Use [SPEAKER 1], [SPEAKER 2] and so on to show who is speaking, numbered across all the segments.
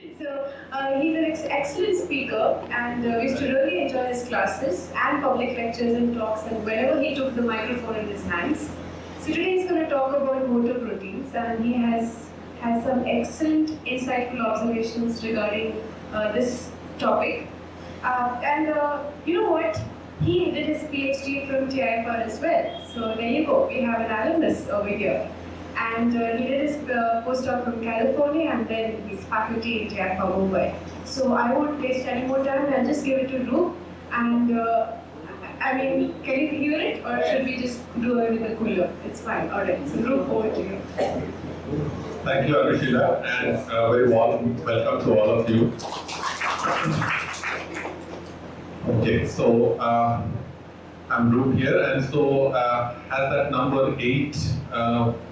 [SPEAKER 1] He's an excellent speaker, and we used to really enjoy his classes and public lectures and talks, and whenever he took the microphone in his hands. So today he's going to talk about motor proteins, and he has some excellent, insightful observations regarding this topic. You know what? He did his PhD from TIFR as well. So there you go. We have an alumnus over here. And he did his postdoc from California, and then his faculty in TIFR Mumbai. So I won't waste any more time. I'll just give it to Roop. And I mean, can you hear it, or should we just do it with the cooler? It's fine. All right. So Roop, over to you.
[SPEAKER 2] Thank you, Abhishila, and very warm welcome to all of you. Okay, so I'm Roop here, and so has that number 8,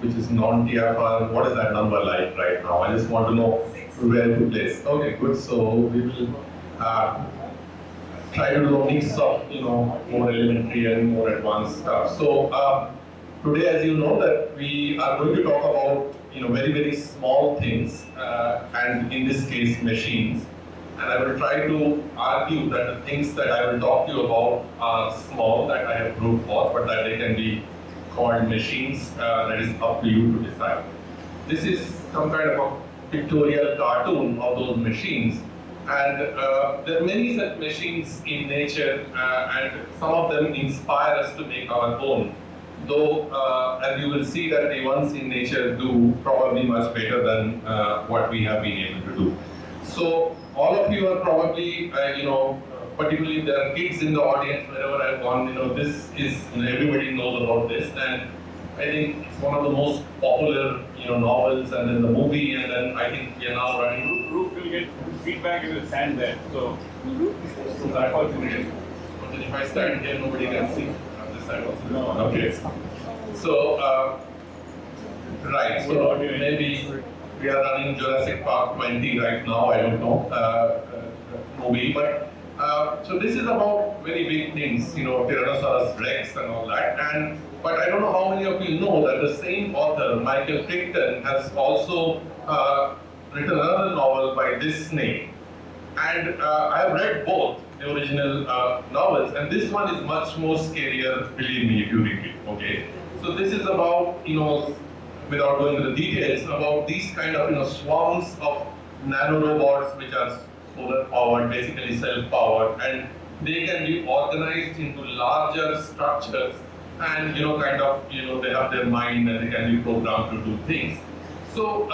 [SPEAKER 2] which is non-TIFR, what is that number like right now? I just want to know where to place. Okay, good. So we will try to do a mix of more elementary and more advanced stuff. So today, as you know, that we are going to talk about very, very small things, and in this case machines. And I will try to argue that the things that I will talk to you about are small, that I have proved for, but that they can be called machines. That is up to you to decide. This is some kind of a pictorial cartoon of those machines. And there are many such machines in nature, and some of them inspire us to make our own. Though, as you will see, that the ones in nature do probably much better than what we have been able to do. So, all of you are probably, particularly there are kids in the audience, wherever I've gone, this is, everybody knows about this, and I think it's one of the most popular, novels, and then the movie, and then I think we are now running.
[SPEAKER 3] Roop will get feedback if you stand there, so that's all you need.
[SPEAKER 2] But then if I stand here, nobody can see on this side also.
[SPEAKER 3] No.
[SPEAKER 2] Okay. So, right, so maybe we are running Jurassic Park 20 right now, I don't know, movie, but so this is about very big things, Tyrannosaurus Rex and all that, but I don't know how many of you know that the same author, Michael Crichton, has also written another novel by this name, and I have read both the original novels, and this one is much more scarier, believe me, if you read it, okay? So this is about, without going into the details, about these kind of swarms of nanorobots which are solar powered, basically self-powered, and they can be organized into larger structures, and they have their mind and they can be programmed to do things. So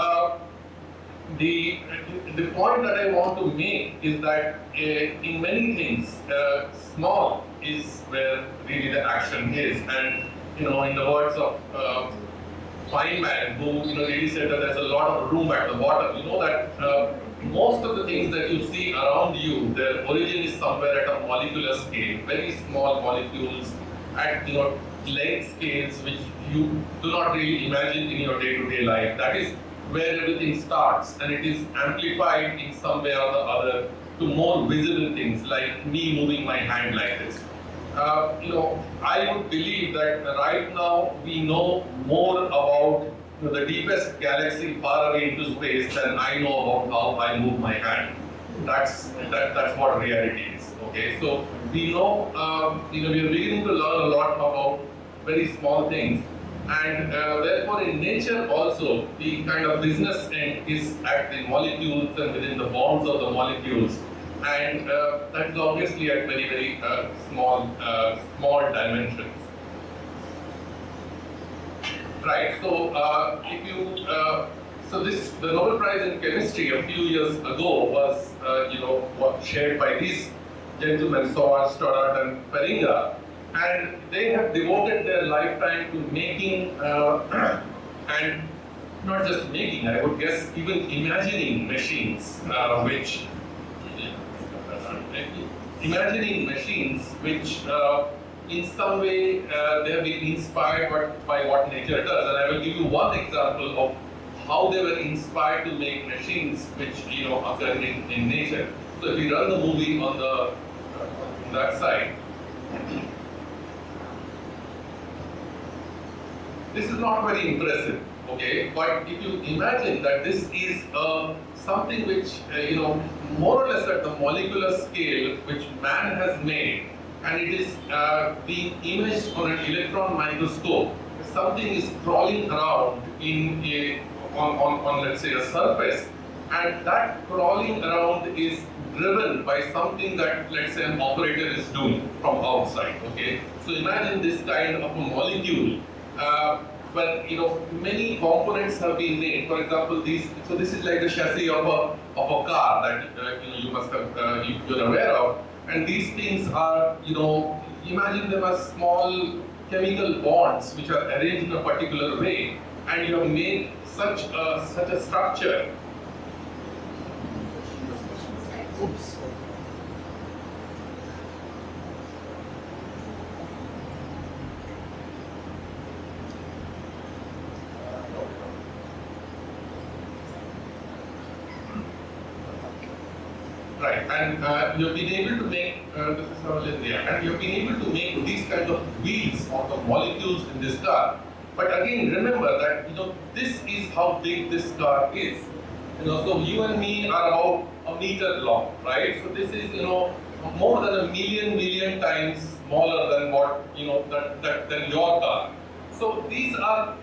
[SPEAKER 2] the point that I want to make is that in many things, small is where really the action is, and in the words of Feynman, who really said that there's a lot of room at the bottom. That most of the things that you see around you, their origin is somewhere at a molecular scale, very small molecules at length scales which you do not really imagine in your day-to-day life. That is where everything starts, and it is amplified in some way or the other to more visible things like me moving my hand like this. I would believe that right now we know more about the deepest galaxy far away into space than I know about how I move my hand. That's what reality is. Okay, so we know, we are beginning to learn a lot about very small things, and therefore in nature also the kind of business end is at the molecules and within the bonds of the molecules. And that's obviously at very, very small dimensions. Right. So the Nobel Prize in Chemistry a few years ago was shared by these gentlemen, Sawaal-Jawaab and Peringa, and they have devoted their lifetime to making and not just making, I would guess, even imagining machines which in some way they have been inspired by what nature does. And I will give you one example of how they were inspired to make machines which occur in nature. So if we run the movie on that side, this is not very impressive. Okay, but if you imagine that this is something which more or less at the molecular scale which man has made, and it is being imaged on an electron microscope. Something is crawling around on let's say a surface, and that crawling around is driven by something that, let's say, an operator is doing from outside. Okay, so imagine this kind of a molecule. But many components have been made. For example, these. So this is like the chassis of a car that you must have you're aware of. And these things are imagine them as small chemical bonds which are arranged in a particular way, and you have made such a structure. Oops. Right, and you've been able to make this is India, and you've been able to make these kind of wheels of the molecules in this car. But again, remember that this is how big this car is. So you and me are about a meter long, right? So this is more than a million times smaller than what than your car. So these are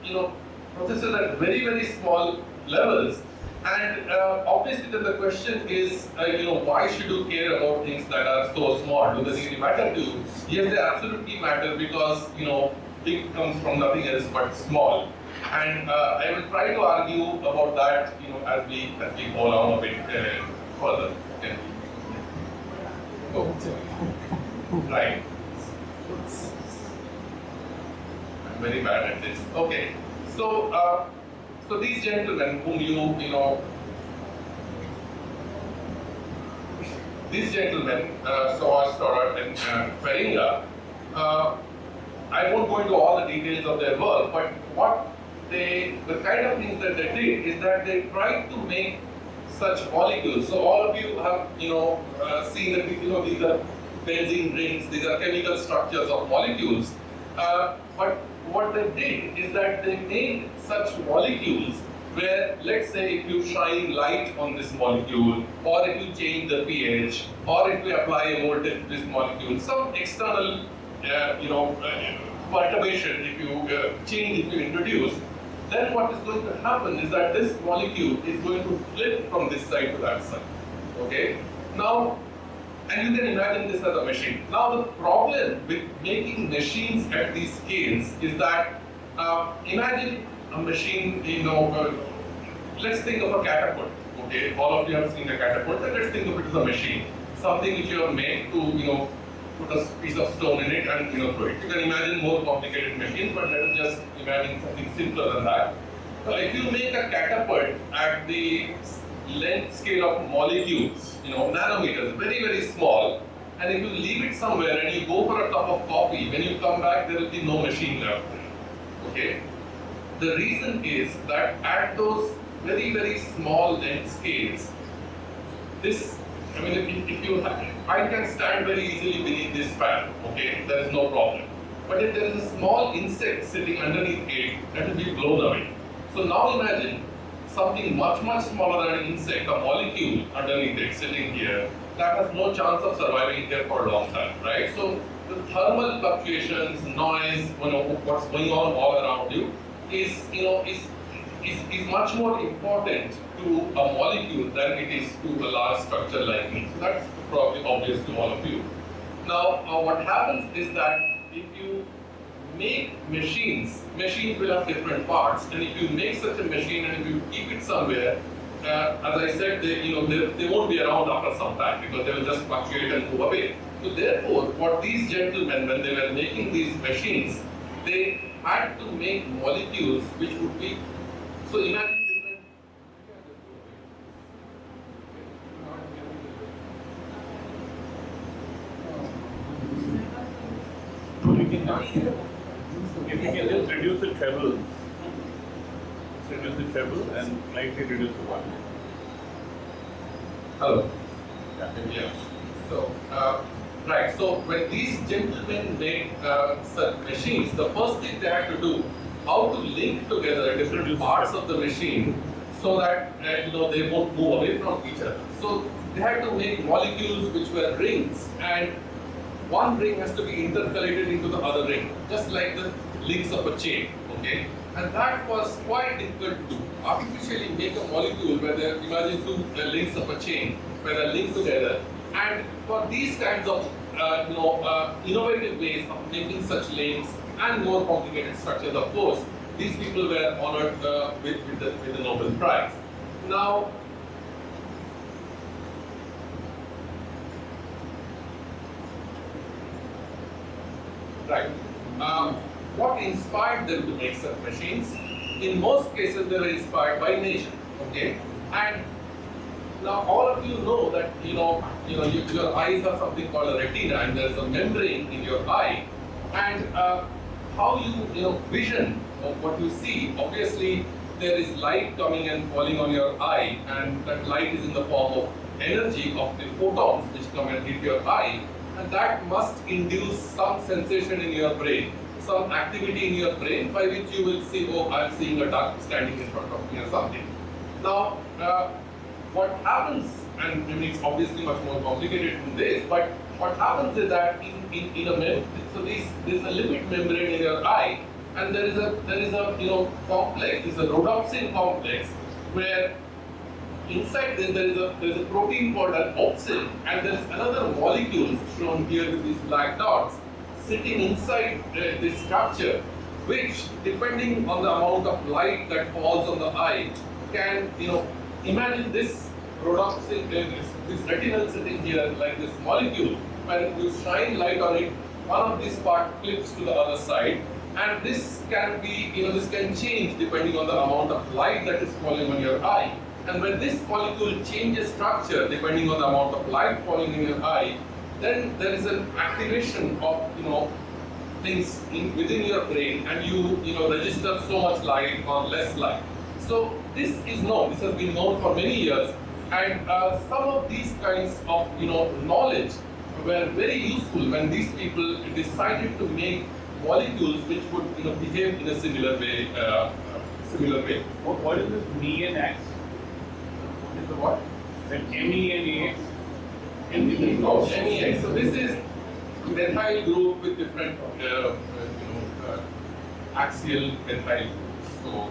[SPEAKER 2] processes at very small levels. And obviously, then the question is, why should you care about things that are so small? Do they really matter to you? Yes, they absolutely matter because big comes from nothing else but small. And I will try to argue about that, as we go along a bit further. Okay. Oh. Right. I'm very bad at this. Okay. So. So these gentlemen whom these gentlemen, Sawaal-Jawaab and Feringa, I won't go into all the details of their work, but the kind of things that they did is that they tried to make such molecules. So all of you have seen that these are benzene rings, these are chemical structures of molecules, but what they did is that they made such molecules where, let's say, if you shine light on this molecule, or if you change the pH, or if you apply a voltage to this molecule, some external, perturbation, if you change, if you introduce, then what is going to happen is that this molecule is going to flip from this side to that side. Okay? Now, and you can imagine this as a machine. Now the problem with making machines at these scales is that imagine a machine, let's think of a catapult. Okay, all of you have seen a catapult, and let's think of it as a machine. Something which you have made to put a piece of stone in it and throw it. You can imagine more complicated machines, but let us just imagine something simpler than that. So if you make a catapult at the length scale of molecules, nanometers, very small, and if you leave it somewhere and you go for a cup of coffee, when you come back, there will be no machine left. Okay? The reason is that at those very small length scales, I can stand very easily beneath this fan, okay? There is no problem. But if there is a small insect sitting underneath it, that will be blown away. So now imagine something much smaller than an insect, a molecule underneath it sitting here, that has no chance of surviving here for a long time, right? So the thermal fluctuations, noise, what's going on all around you is much more important to a molecule than it is to a large structure like me. So that's probably obvious to all of you. Now, what happens is that if you make machines will have different parts, and if you make such a machine and if you keep it somewhere, as I said, they won't be around after some time because they will just fluctuate and move away. So therefore, what these gentlemen, when they were making these machines, they had to make molecules which would be, so imagine different.
[SPEAKER 3] If you can just reduce the treble, and slightly reduce the volume.
[SPEAKER 2] Hello. Yeah. So, right. So when these gentlemen made such machines, the first thing they had to do how to link together different parts of the machine so that they won't move away from each other. So they had to make molecules which were rings, and one ring has to be intercalated into the other ring, just like the links of a chain. Okay, and that was quite difficult to do. Artificially make a molecule where they imagine two links of a chain where they link together, and for these kinds of innovative ways of making such links and more complicated structures, of course, these people were honored with the Nobel Prize. Now, right. What inspired them to make such machines? In most cases, they were inspired by nature. Okay, and now all of you know that your eyes are something called a retina, and there is a membrane in your eye, and how you vision of what you see. Obviously, there is light coming and falling on your eye, and that light is in the form of energy of the photons which come and hit your eye, and that must induce some sensation in your brain, some activity in your brain by which you will see, oh, I'm seeing a duck standing in front of me or something. Now, what happens, and it's obviously much more complicated than this, but what happens is that in a there's a lipid membrane in your eye, and there is a complex, there's a rhodopsin complex, where inside this there is a protein called an opsin, and there is another molecule shown here with these black dots sitting inside this structure, which, depending on the amount of light that falls on the eye, can imagine this rhodopsin, this retinal sitting here like this molecule. When you shine light on it, one of these part flips to the other side, and this can be, this can change depending on the amount of light that is falling on your eye. And when this molecule changes structure depending on the amount of light falling in your eye, then there is an activation of things within your brain, and you register so much light or less light. So this is known. This has been known for many years, and some of these kinds of knowledge were very useful when these people decided to make molecules which would behave in a similar way.
[SPEAKER 3] What is this Me and X?
[SPEAKER 2] What is the what?
[SPEAKER 3] That MENAX.
[SPEAKER 2] MEX. So this is methyl group with different axial methyl groups. So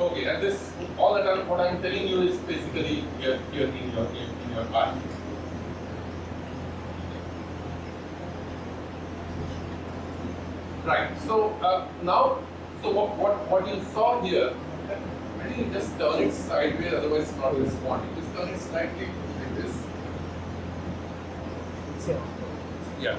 [SPEAKER 2] okay, and this all that what I'm telling you is basically here in your eye. Right. So now, so what you saw here, I think you just turn it sideways, otherwise it's not responding. Just turn it slightly like this. Yeah.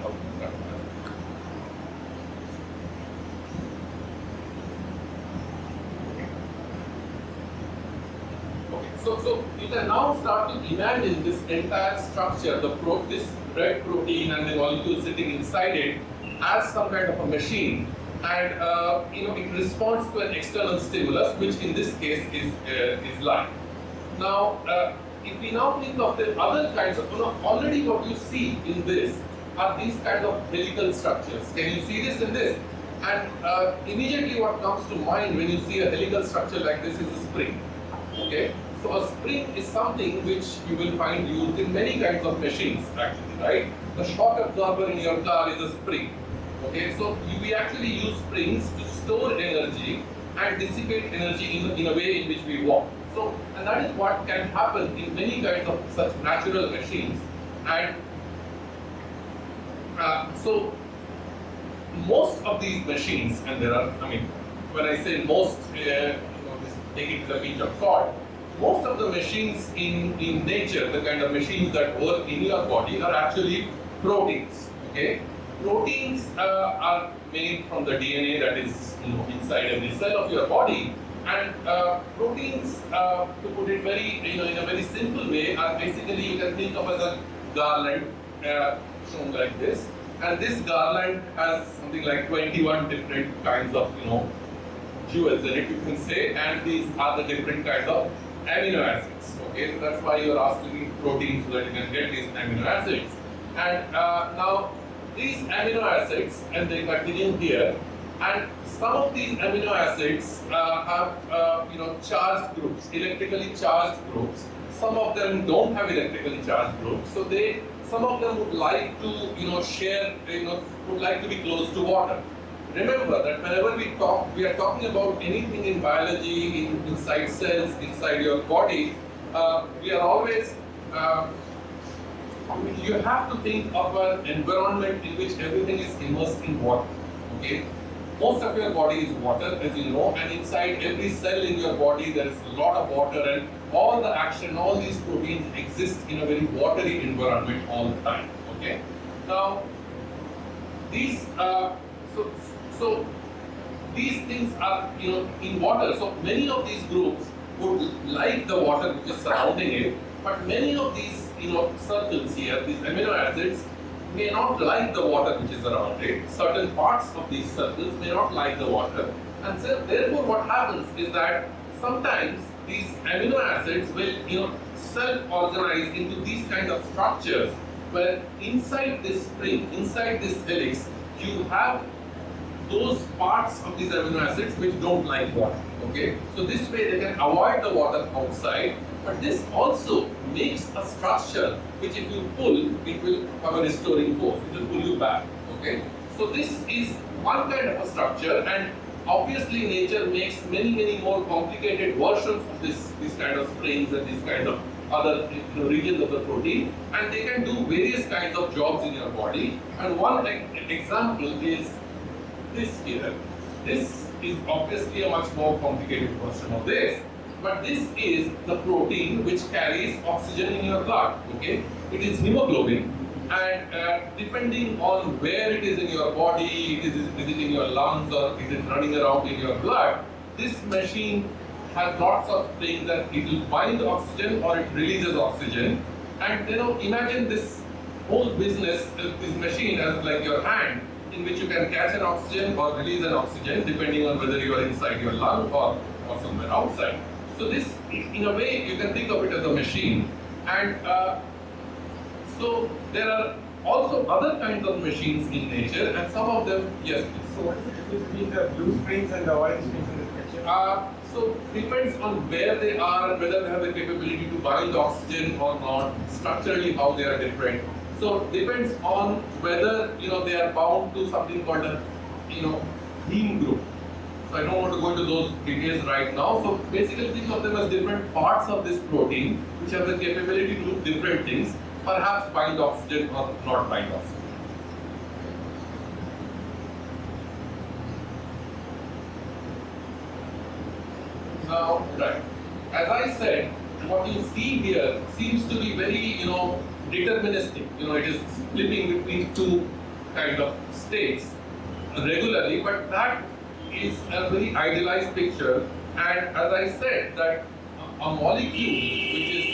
[SPEAKER 2] So you can now start to imagine this entire structure, this red protein and the molecule sitting inside it, as some kind of a machine, and it responds to an external stimulus, which in this case is light. Now, if we now think of the other kinds of, already what you see in this are these kind of helical structures. Can you see this in this? And immediately what comes to mind when you see a helical structure like this is a spring. Okay. So a spring is something which you will find used in many kinds of machines, actually, right? The shock absorber in your car is a spring. Okay, so we actually use springs to store energy and dissipate energy in a way in which we walk. So, and that is what can happen in many kinds of such natural machines. And so most of these machines, and there are, when I say most, take it to the pinch of salt. Most of the machines in nature, the kind of machines that work in your body, are actually proteins. Okay, proteins are made from the DNA that is inside every cell of your body, and proteins, to put it very in a very simple way, are basically, you can think of as a garland shown like this, and this garland has something like 21 different kinds of jewels in it, you can say, and these are the different kinds of amino acids. Okay, so that's why you're asking proteins so that you can get these amino acids. And now these amino acids, and they continue here, and some of these amino acids have charged groups, electrically charged groups. Some of them don't have electrically charged groups, so some of them would like to share, would like to be close to water. Remember that whenever we are talking about anything in biology, inside cells, inside your body, we are always, you have to think of an environment in which everything is immersed in water, okay? Most of your body is water, as you know, and inside every cell in your body there is a lot of water, and all the action, all these proteins exist in a very watery environment all the time, okay? Now, these, so these things are, in water, so many of these groups would like the water which is surrounding it, but many of these, circles here, these amino acids, may not like the water which is around it. Certain parts of these circles may not like the water, and so therefore what happens is that sometimes these amino acids will, self-organize into these kind of structures where inside this spring, inside this helix, you have those parts of these amino acids which don't like water, okay? So this way they can avoid the water outside, but this also makes a structure which if you pull, it will have a restoring force, it will pull you back, okay? So this is one kind of a structure, and obviously nature makes many more complicated versions of these kind of springs and these kind of other regions of the protein, and they can do various kinds of jobs in your body. And one example is this here. This is obviously a much more complicated version of this, but this is the protein which carries oxygen in your blood, okay? It is hemoglobin, and depending on where it is in your body, is it in your lungs or is it running around in your blood, this machine has lots of things that it will bind oxygen or it releases oxygen. And imagine this whole business, this machine as like your hand, in which you can catch an oxygen or release an oxygen depending on whether you are inside your lung or somewhere outside. So this, in a way, you can think of it as a machine. And so there are also other kinds of machines in nature, and some of them, yes.
[SPEAKER 4] So what is the difference between the blue springs and the orange springs in this picture?
[SPEAKER 2] So depends on where they are and whether they have the capability to bind oxygen or not, structurally how they are different. So depends on whether they are bound to something called a heme group. So I don't want to go into those details right now. So basically think of them as different parts of this protein which have the capability to do different things, perhaps bind oxygen or not bind oxygen. Now, right, as I said, what you see here seems to be very, deterministic. It is flipping between two kind of states regularly, but that is a very idealized picture. And as I said, that a molecule, which is,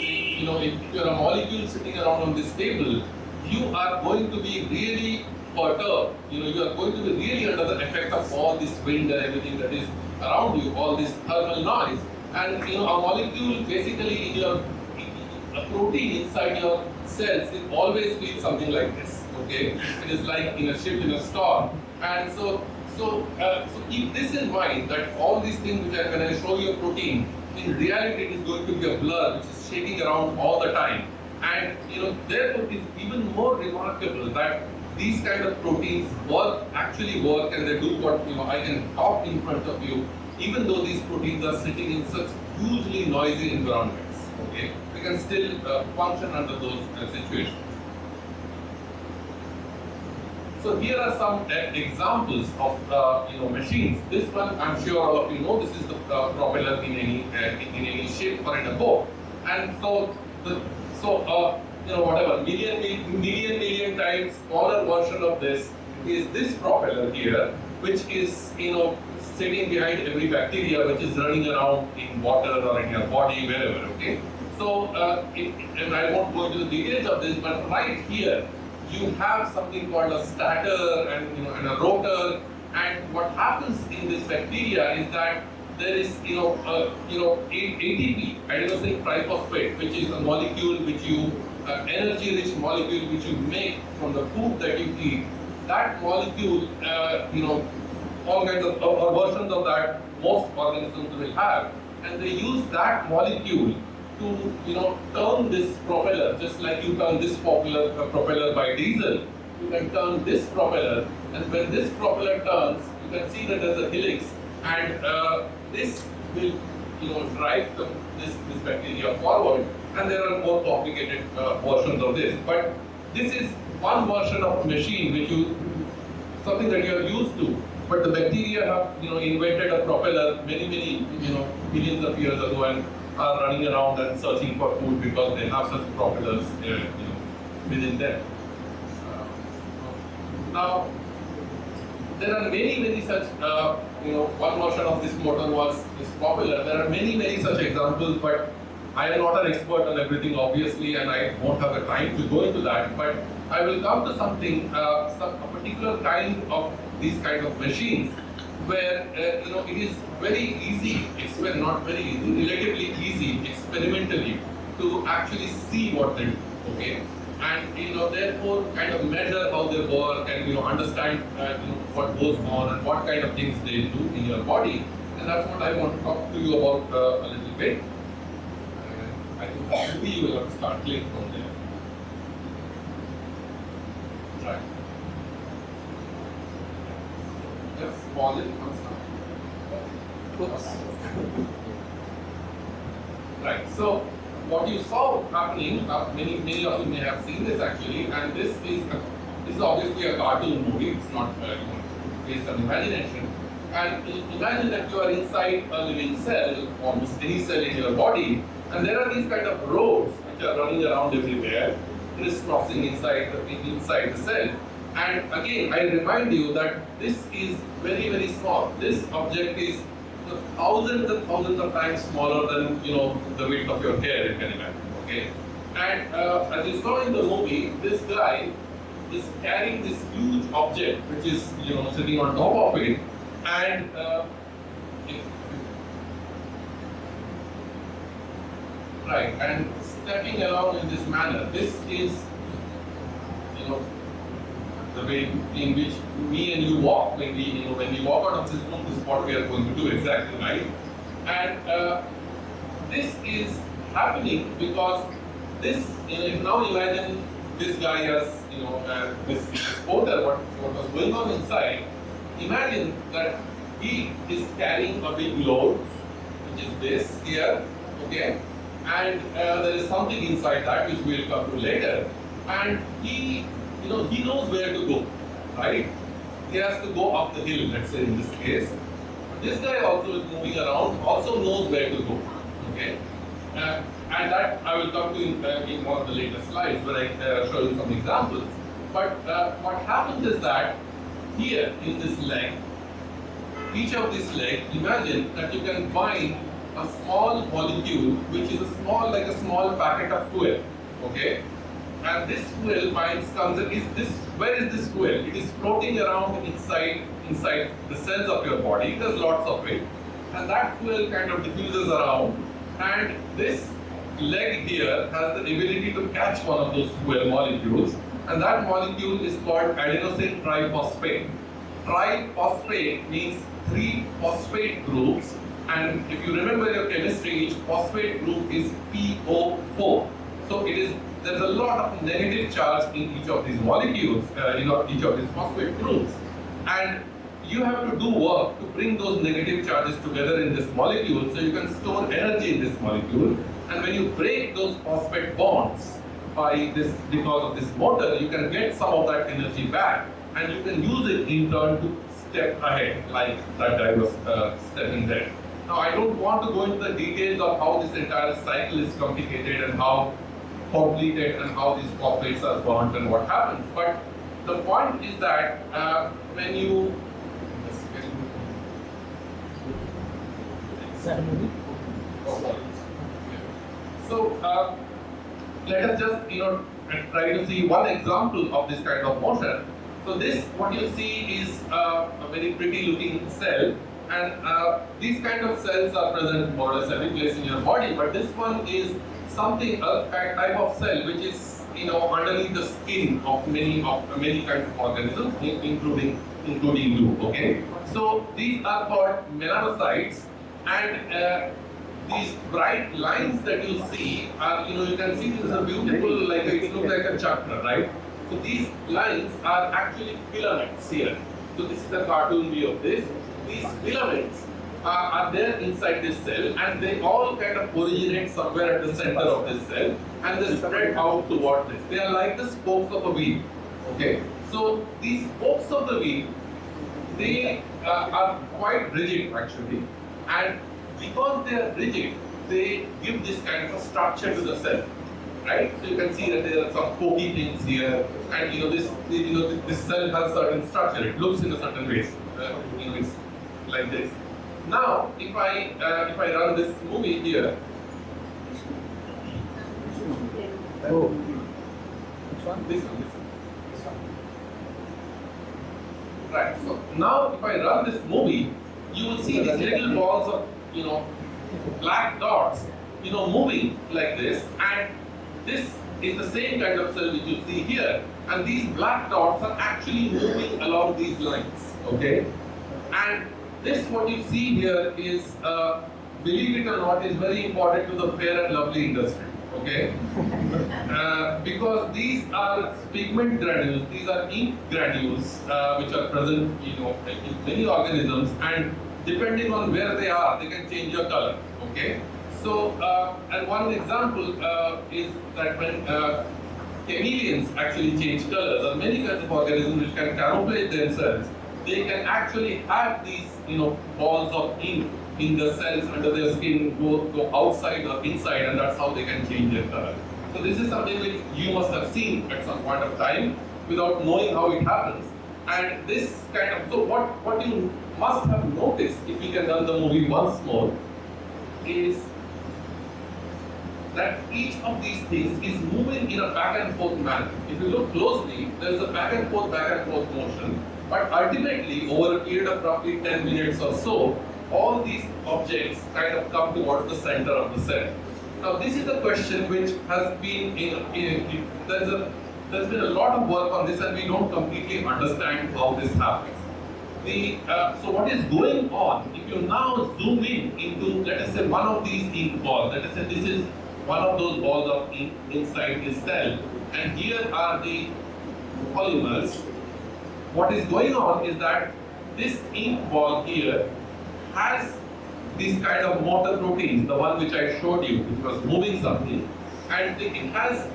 [SPEAKER 2] if you're a molecule sitting around on this table, you are going to be really perturbed. You are going to be really under the effect of all this wind and everything that is around you, all this thermal noise. And a molecule basically in a protein inside your cells, it always feels something like this. Okay, it is like in a ship in a storm. And so keep this in mind, that all these things which when I show you a protein, in reality it is going to be a blur which is shaking around all the time. And therefore it is even more remarkable that these kind of proteins actually work, and they do what I can talk in front of you, even though these proteins are sitting in such hugely noisy environments. Okay, we can still function under those situations. So here are some examples of machines. This one, I'm sure all of you know, this is the propeller in any ship or in a boat. And so whatever million times smaller version of this is this propeller here, which is sitting behind every bacteria which is running around in water or in your body, wherever. Okay. So and I won't go into the details of this, but right here you have something called a stator and a rotor. And what happens in this bacteria is that there is ATP, adenosine triphosphate, which is a molecule which you energy-rich molecule which you make from the food that you eat, that molecule, all kinds of or versions of that most organisms will have, and they use that molecule to turn this propeller, just like you turn this propeller by diesel. You can turn this propeller, and when this propeller turns, you can see that there's a helix, and this will drive this bacteria forward. And there are more complicated versions of this, but this is one version of a machine something that you are used to. But the bacteria have invented a propeller many millions of years ago and are running around and searching for food because they have such propellers within them. Now there are many such one version of this motor was this propeller. There are many such examples, but I am not an expert on everything, obviously, and I won't have the time to go into that. But I will come to something, a particular kind of these kind of machines, where it is very easy, not very easy, relatively easy, experimentally, to actually see what they do. Okay, and therefore kind of measure how they work and understand what goes on and what kind of things they do in your body. And that's what I want to talk to you about a little bit. I think maybe you will have to start playing from there. Right. Just pause it once now. Right. So what you saw happening, many of you may have seen this actually, and this is obviously a cartoon movie. It's not based on imagination. And imagine that you are inside a living cell, almost any cell in your body, and there are these kind of roads which are running around everywhere, crisscrossing inside the cell. And again, I remind you that this is very small. This object is thousands and thousands of times smaller than the width of your hair, you can imagine. Okay, and as you saw in the movie, this guy is carrying this huge object which is sitting on top of it, and right, and stepping along in this manner. This is the way in which me and you walk when we walk out of this room. This is what we are going to do exactly, right? And this is happening because this. Now imagine this guy has this porter. What was going on inside? Imagine that he is carrying a big load, which is this here, okay? And there is something inside that which we will come to later. And he knows where to go, right? He has to go up the hill, let's say in this case. This guy also is moving around, also knows where to go, okay? And that I will come to in one of the later slides where I show you some examples. But what happens is that here in this leg, each of these legs, imagine that you can bind a small molecule which is like a small packet of fuel, okay? And this fuel comes in, where is this fuel? It is floating around inside the cells of your body. There's lots of it. And that fuel kind of diffuses around, and this leg here has the ability to catch one of those fuel molecules, and that molecule is called adenosine triphosphate. Triphosphate means 3 phosphate groups, and if you remember your chemistry, each phosphate group is PO4. So there's a lot of negative charge in each of these molecules, each of these phosphate groups, and you have to do work to bring those negative charges together in this molecule so you can store energy in this molecule. And when you break those phosphate bonds because of this motor, you can get some of that energy back, and you can use it in turn to step ahead, like that guy was stepping there. Now, I don't want to go into the details of how this entire cycle is complicated and how completed and how these phosphates are burnt and what happens. But the point is that when you let us just try to see one example of this kind of motion. So this, what you see is a very pretty looking cell, and these kind of cells are present more or less every place in your body, but this one is something, a type of cell which is underneath the skin of many kinds of organisms, including you. Okay, so these are called melanocytes, and these bright lines that you see are, you can see this is a beautiful, it looks like a chakra, right? So these lines are actually filaments here. So this is a cartoon view of this. These filaments are there inside this cell, and they all kind of originate somewhere at the center of this cell, and they spread out toward this. They are like the spokes of a wheel. Okay, so these spokes of the wheel, they are quite rigid actually, and because they are rigid, they give this kind of a structure to the cell, right? So you can see that there are some pokey things here, and this cell has certain structure. It looks in a certain way. It's like this. Now, if I run this movie here, this one. Right. So now, if I run this movie, you will see these little balls of black dots, moving like this, and this is the same kind of cell which you see here, and these black dots are actually moving along these lines. Okay, and this what you see here is, believe it or not, is very important to the fair and lovely industry. Okay, because these are pigment granules, these are ink granules which are present, in many organisms, and depending on where they are, they can change your color. Okay, so and one example is that when chameleons actually change colors, or many kinds of organisms which can camouflage themselves, they can actually have these balls of ink in the cells under their skin go outside or inside, and that's how they can change their color. So this is something which you must have seen at some point of time without knowing how it happens. And this kind of, so what you must have noticed, if you can run the movie once more, is that each of these things is moving in a back and forth manner. If you look closely, there is a back and forth motion, but ultimately over a period of roughly 10 minutes or so, all these objects kind of come towards the center of the cell. Now this is a question which has been, there's been a lot of work on this, and we don't completely understand how this happens. So what is going on, if you now zoom into, let us say, one of these ink balls, let us say this is one of those balls of ink inside this cell, and here are the polymers. What is going on is that this ink ball here has this kind of motor proteins, the one which I showed you, which was moving something, and it has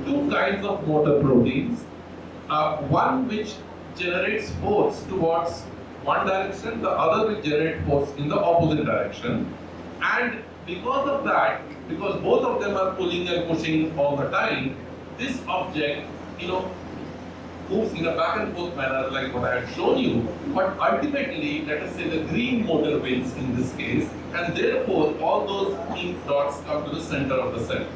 [SPEAKER 2] two kinds of motor proteins. One which generates force towards one direction, the other which generates force in the opposite direction. And because of that, because both of them are pulling and pushing all the time, this object, moves in a back and forth manner like what I had shown you, but ultimately, let us say the green motor wins in this case, and therefore all those ink dots come to the center of the cell.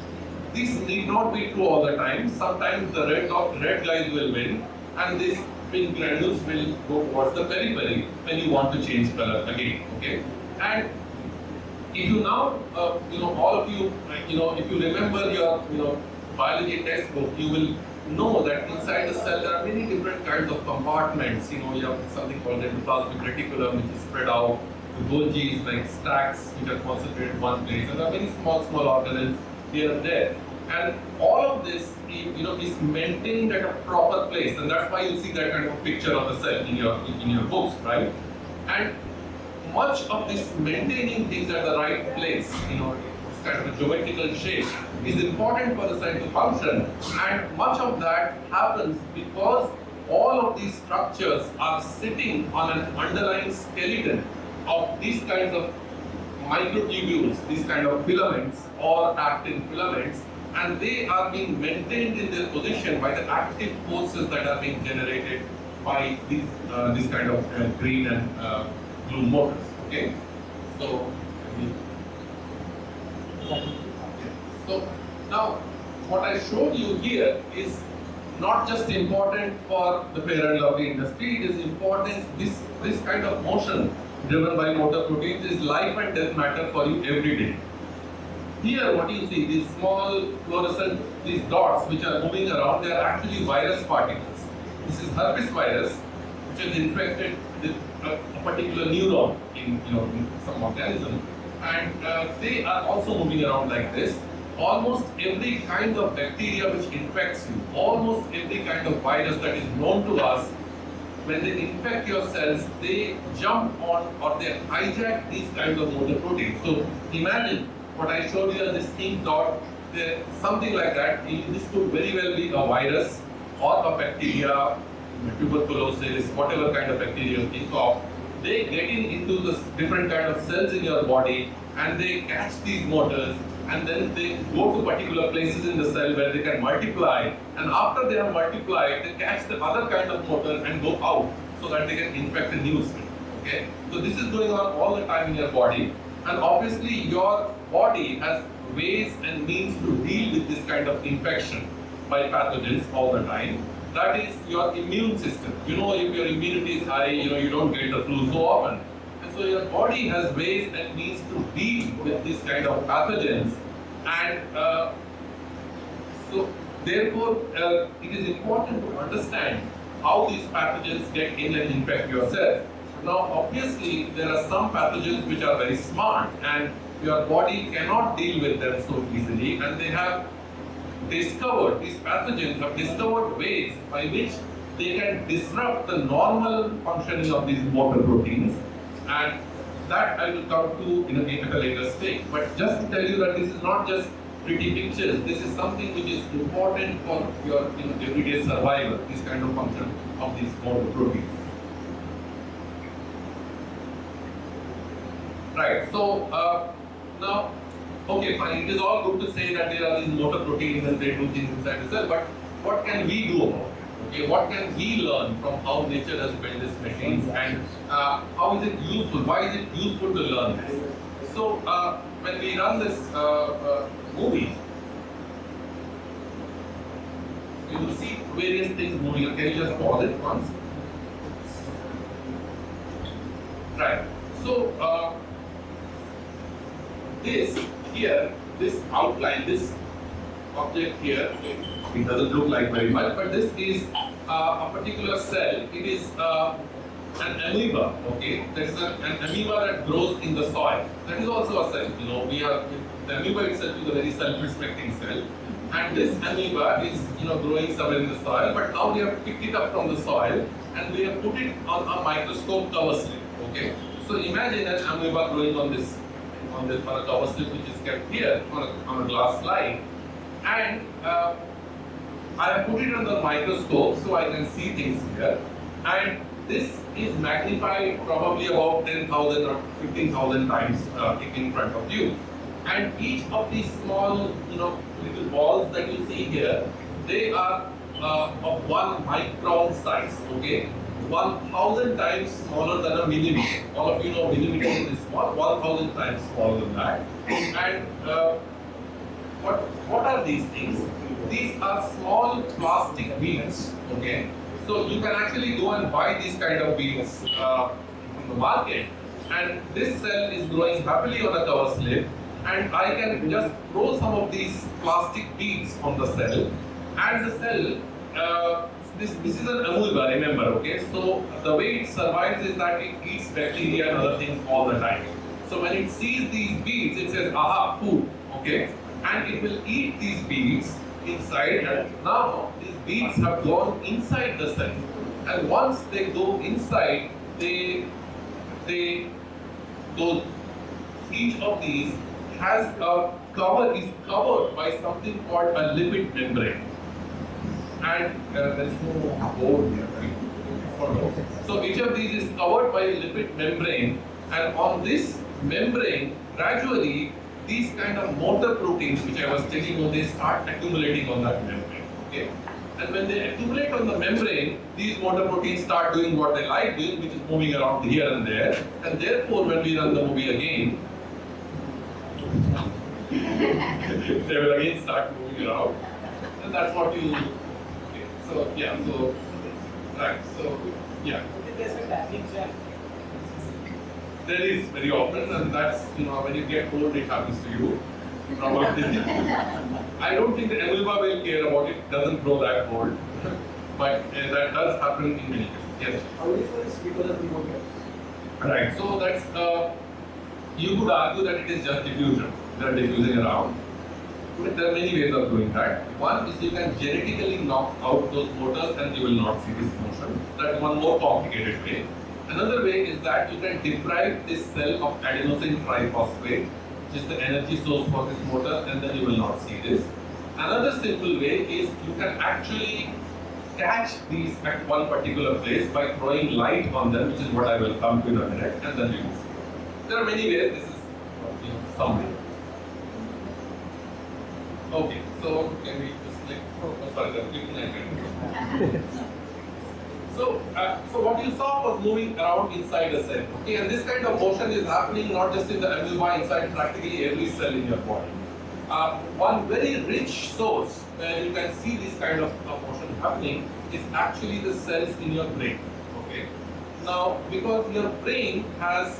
[SPEAKER 2] This need not be true all the time. Sometimes the red guys will win, and these pink granules will go towards the periphery when you want to change color again. Okay, and if you now, all of you, if you remember your, biology textbook, you will know that inside the cell there are many different kinds of compartments. You have something called endoplasmic reticulum, which is spread out. The Golgi is like stacks which are concentrated in one place, and there are many small organisms here and there. And all of this, is maintained at a proper place, and that's why you see that kind of picture of the cell in your books, right? And much of this maintaining things at the right place, this kind of a geometrical shape, is important for the cell to function, and much of that happens because all of these structures are sitting on an underlying skeleton of these kinds of microtubules, these kind of filaments or actin filaments, and they are being maintained in their position by the active forces that are being generated by these this kind of green and blue motors. Okay, so now what I showed you here is not just important for the fair and lovely industry. It is important. This kind of motion driven by motor proteins is life and death matter for you every day. here what you see, these small fluorescent, these dots which are moving around, they are actually virus particles. This is herpes virus, which is infected with a particular neuron in some organism, and they are also moving around like this. Almost every kind of bacteria which infects you, almost every kind of virus that is known to us, when they infect your cells, they jump on or they hijack these kinds of motor proteins. So imagine what I showed you as this pink dot, something like that. This could very well be a virus or a bacteria, tuberculosis, whatever kind of bacteria you think of. They get into the different kind of cells in your body and they catch these motors, and then they go to particular places in the cell where they can multiply, and after they have multiplied, they catch the other kind of motor and go out so that they can infect a new cell. Okay? So this is going on all the time in your body, and obviously your body has ways and means to deal with this kind of infection by pathogens all the time. That is your immune system. You know, if your immunity is high, you don't get the flu so often. So your body has ways and means to deal with this kind of pathogens, and so therefore it is important to understand how these pathogens get in and infect your cells. Now obviously there are some pathogens which are very smart and your body cannot deal with them so easily, and they have discovered, these pathogens have discovered ways by which they can disrupt the normal functioning of these motor proteins. And that I will come to at a later stage. But just to tell you that this is not just pretty pictures, this is something which is important for your everyday survival, this kind of function of these motor proteins. Right, so now, okay, fine, it is all good to say that there are these motor proteins and they do things inside the cell, but what can we do about it? Okay, what can we learn from how nature has built these machines, and how is it useful? Why is it useful to learn this? So when we run this movie, you will see various things moving. Can you just pause it once? Right. So this here, this outline, this object here, it doesn't look like very much, but this is a particular cell. It is an amoeba, okay? There is an amoeba that grows in the soil. That is also a cell. The amoeba itself is a very self-respecting cell, and this amoeba is growing somewhere in the soil. But now we have picked it up from the soil and we have put it on a microscope cover slip. Okay, so imagine an amoeba growing on a cover slip which is kept here on a glass slide, and I have put it under the microscope so I can see things here, and this is magnified probably about 10,000 or 15,000 times in front of you. And each of these small, little balls that you see here, they are of 1 micron size, okay? 1,000 times smaller than a millimeter. All of you know millimeter is small, 1,000 times smaller than that. And what are these things? These are small plastic beads, okay? So you can actually go and buy these kind of beads in the market, and this cell is growing happily on a cover slip, and I can just throw some of these plastic beads on the cell, and the cell, this is an amoeba, remember, okay? So the way it survives is that it eats bacteria and other things all the time. So when it sees these beads, it says, aha, food, okay? And it will eat these beads inside, and now these beads have gone inside the cell, and once they go inside, each of these has is covered by something called a lipid membrane, and there's no board here, right? So each of these is covered by a lipid membrane, and on this membrane, gradually these kind of motor proteins which I was telling you, they start accumulating on that membrane, okay? And when they accumulate on the membrane, these motor proteins start doing what they like doing, which is moving around here and there. And therefore, when we run the movie again, they will again start moving around. And that's what you, okay. So, yeah, so, right, so, yeah. There is very often, and that's, when you get old, it happens to you. Probably. I don't think the amoeba will care about it, doesn't grow that old. But that does happen in many cases. Yes?
[SPEAKER 5] How is this because of the motors?
[SPEAKER 2] Right, so that's, you could argue that it is just diffusion. They are diffusing around. But there are many ways of doing that. One is you can genetically knock out those motors and you will not see this motion. That's one more complicated way. Another way is that you can deprive this cell of adenosine triphosphate, which is the energy source for this motor, and then you will not see this. Another simple way is you can actually catch these at one particular place by throwing light on them, which is what I will come to in a minute, and then you will see. There are many ways. This is some way. Okay, so can we just click? Oh, sorry, I'm clicking again. So what you saw was moving around inside a cell. Okay, and this kind of motion is happening not just in the amoeba, inside practically every cell in your body. One very rich source where you can see this kind of motion happening is actually the cells in your brain. Okay, now because your brain has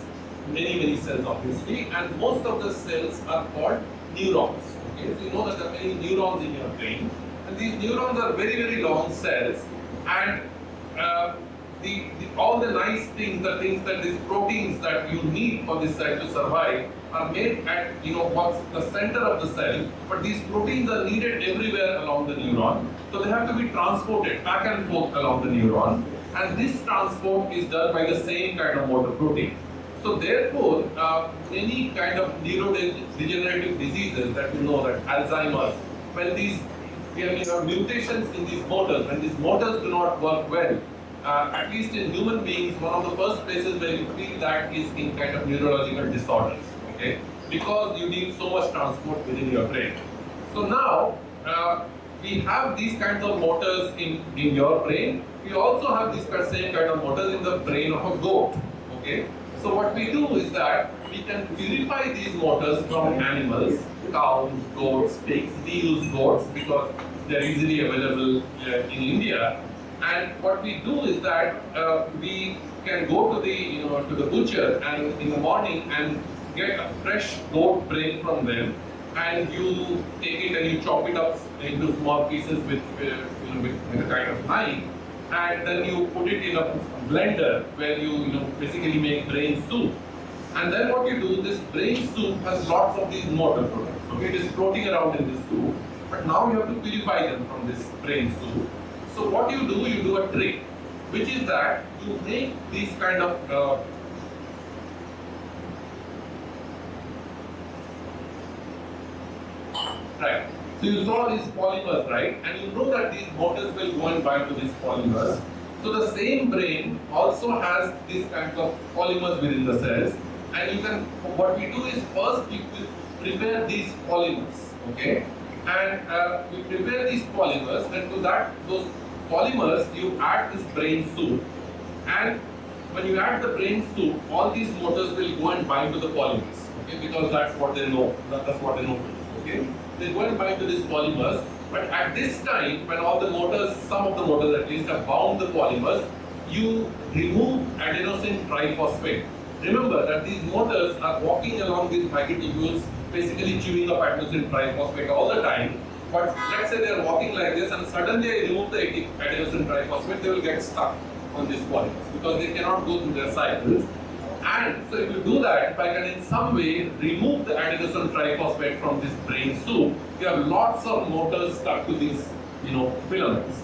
[SPEAKER 2] many cells obviously, and most of the cells are called neurons. Okay, so you know that there are many neurons in your brain, and these neurons are very long cells, and all the nice things, the things that these proteins that you need for this cell to survive are made at what's the center of the cell, but these proteins are needed everywhere along the neuron, so they have to be transported back and forth along the neuron, and this transport is done by the same kind of motor protein. So therefore, any kind of neurodegenerative diseases that you know, that Alzheimer's, when these mutations in these motors, when these motors do not work well, at least in human beings, one of the first places where you feel that is in kind of neurological disorders, okay? Because you need so much transport within your brain. So now, we have these kinds of motors in your brain. We also have these same kind of motors in the brain of a goat, okay? So what we do is that we can purify these motors from animals, cows, goats, pigs. We use goats because they're easily available in India. And what we do is that we can go to the butcher and in the morning and get a fresh goat brain from them, and you take it and you chop it up into small pieces with a kind of knife, and then you put it in a blender where you basically make brain soup. And then what you do, this brain soup has lots of these motor products. Okay, it is floating around in this soup, but now you have to purify them from this brain soup. So what you do a trick, which is that you make these kind of right. So you saw these polymers, right? And you know that these motors will go and bind to these polymers. So the same brain also has these kinds of polymers within the cells. And what we do is first we prepare these polymers, okay? And we prepare these polymers, and to those polymers you add this brain soup. And when you add the brain soup, all these motors will go and bind to the polymers, okay? Because that's what they know. That's what they know, okay? They go and bind to these polymers, but at this time, when all the motors, some of the motors at least, have bound the polymers, you remove adenosine triphosphate. Remember that these motors are walking along these microtubules, basically chewing up adenosine triphosphate all the time. But let's say they are walking like this, and suddenly I remove the adenosine triphosphate, they will get stuck on these polymers because they cannot go through their cycles. And so if you do that, if I can in some way remove the adenosine triphosphate from this brain soup, you have lots of motors stuck to these filaments.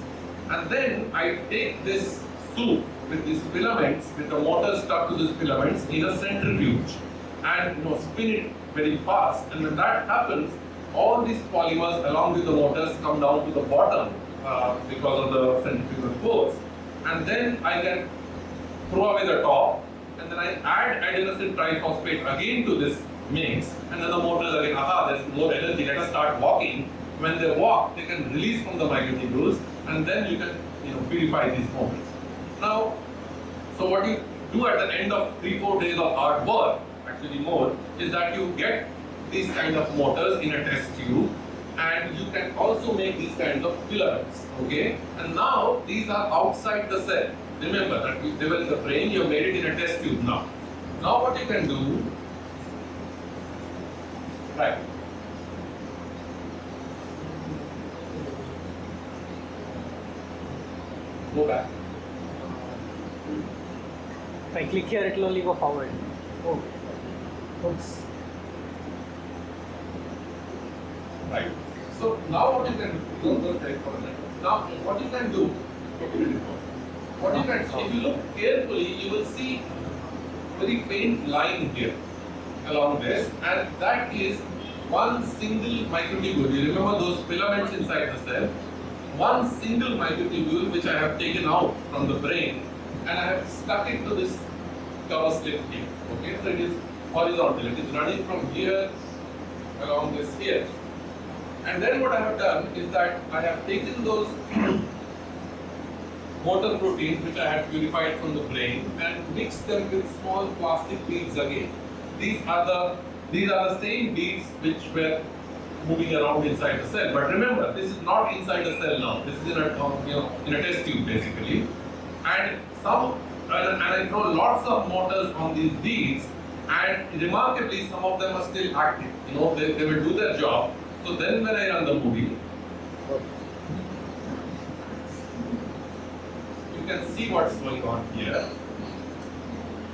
[SPEAKER 2] And then I take this soup with these filaments, with the motors stuck to these filaments in a centrifuge, and spin it very fast. And when that happens, all these polymers along with the motors come down to the bottom because of the centrifugal force. And then I can throw away the top, and then I add adenosine triphosphate again to this mix, and then the motors again, there is more energy, let us start walking. When they walk, they can release from the microtubules, and then you can purify these motors. Now, so what you do at the end of 3-4 days of hard work, actually more, is that you get these kind of motors in a test tube, and you can also make these kinds of filaments, okay? And now, these are outside the cell. Remember that they were in the brain, you have made it in a test tube now. Now what you can do, right? Go back.
[SPEAKER 5] If I click here, it will only go forward. Oh. Oops.
[SPEAKER 2] Right. So now what you can do, now what you can do, if you look carefully, you will see very faint line here along this, and that is one single microtubule. You remember those filaments inside the cell? One single microtubule which I have taken out from the brain and I have stuck it to this cover slip here. Okay, so it is horizontal. It is running from here along this here. And then what I have done is that I have taken those motor proteins which I had purified from the brain and mixed them with small plastic beads again. These are the same beads which were moving around inside the cell. But remember, this is not inside the cell now. This is in a test tube basically. And I throw lots of motors on these beads, and remarkably, some of them are still active. They will do their job. So then when I run the movie, you can see what's going on here.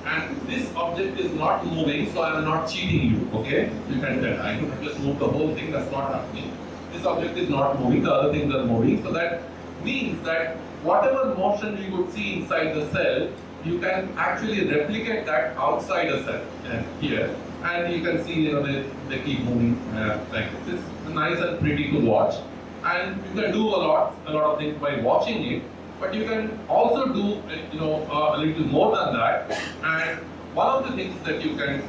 [SPEAKER 2] And this object is not moving, so I am not cheating you, okay? You can tell. I could just move the whole thing, that's not happening. This object is not moving, the other things are moving. So that means that whatever motion you would see inside the cell, you can actually replicate that outside the cell here. And you can see, they keep moving like this. It's nice and pretty to watch. And you can do a lot of things by watching it. But you can also do, a little more than that. And one of the things that you can,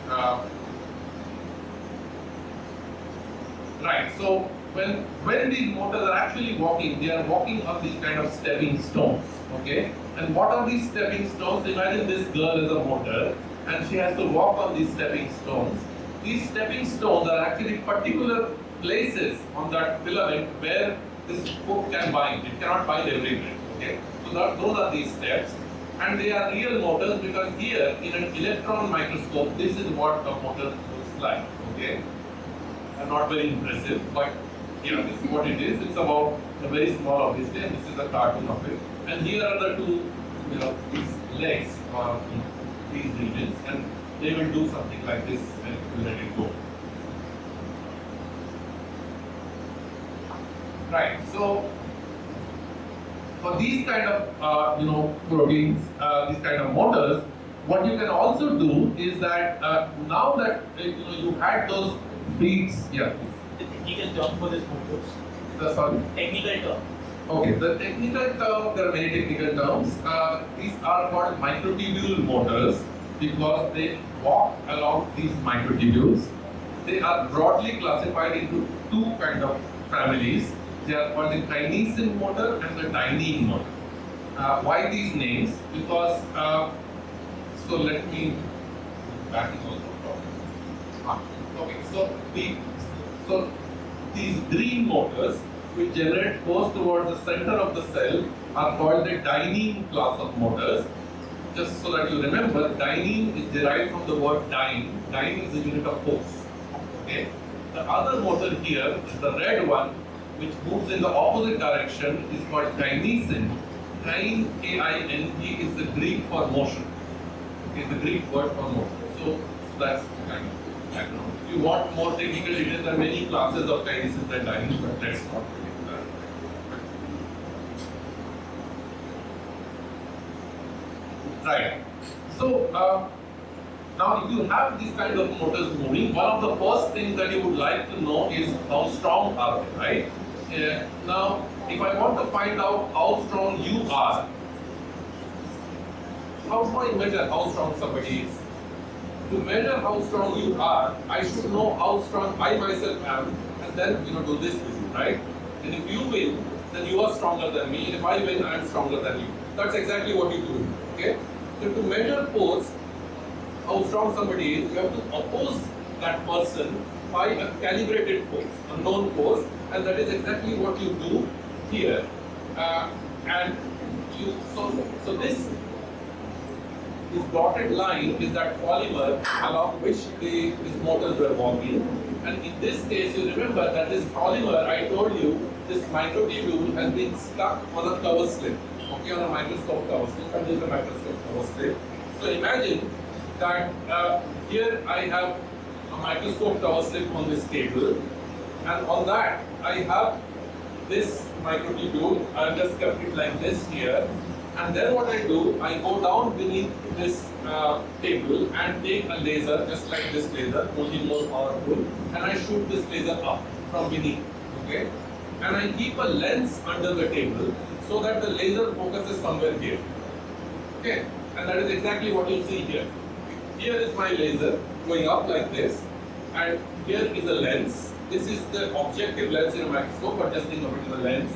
[SPEAKER 2] right. So when these motors are actually walking, they are walking on these kind of stepping stones. Okay. And what are these stepping stones? Imagine this girl is a motor, and she has to walk on these stepping stones. These stepping stones are actually particular places on that filament where this hook can bind. It cannot bind everywhere. Okay? So those are these steps, and they are real motors because here in an electron microscope, this is what a motor looks like. Okay, not very impressive, but this is what it is. It's about a very small, obviously, and this is a cartoon of it. And here are the two, these legs are in these regions, and they will do something like this when you let it go. Right. So for these kind of proteins, these kind of motors, what you can also do is that now that you had those beads,
[SPEAKER 6] The technical term for this motors.
[SPEAKER 2] Sorry.
[SPEAKER 6] Technical term.
[SPEAKER 2] Okay, the technical term, there are many technical terms. These are called microtubule motors because they walk along these microtubules. They are broadly classified into two kind of families. They are called the kinesin motor and the dynein motor. Why these names? Because, so let me back is also okay, so these green motors which generate force towards the center of the cell are called the dynein class of motors. Just so that you remember, dynein is derived from the word dyne. Dyne is the unit of force. Okay. The other motor here, the red one, which moves in the opposite direction, is called kinesin. Kine, K-I-N-E, is the Greek for motion. Is the Greek word for motion. So that's kind of background. If you want more technical details, there are many classes of kinesis and dynein, but let's not get into that. Right. So now if you have these kind of motors moving, one of the first things that you would like to know is how strong are they, right? Now, if I want to find out how strong you are, how do I measure how strong somebody is? To measure how strong you are, I should know how strong I myself am, and then do this with you, right? And if you win, then you are stronger than me, and if I win, I am stronger than you. That's exactly what you do, okay? So to measure force, how strong somebody is, you have to oppose that person by a calibrated force, a known force, and that is exactly what you do here. So this dotted line is that polymer along which these motors were walking. And in this case, you remember that this polymer, I told you, this microtubule has been stuck on a cover slip. okay, on a microscope cover slip, and this is a microscope cover slip. So imagine that here I have a microscope cover slip on this table, and on that I have this microtubule. I just kept it like this here, and then what I do, I go down beneath this table and take a laser, just like this laser, only more powerful, and I shoot this laser up from beneath, okay? And I keep a lens under the table so that the laser focuses somewhere here, okay? And that is exactly what you see here. Here is my laser going up like this, and here is a lens. This is the objective lens in a microscope, but just think of it as a lens.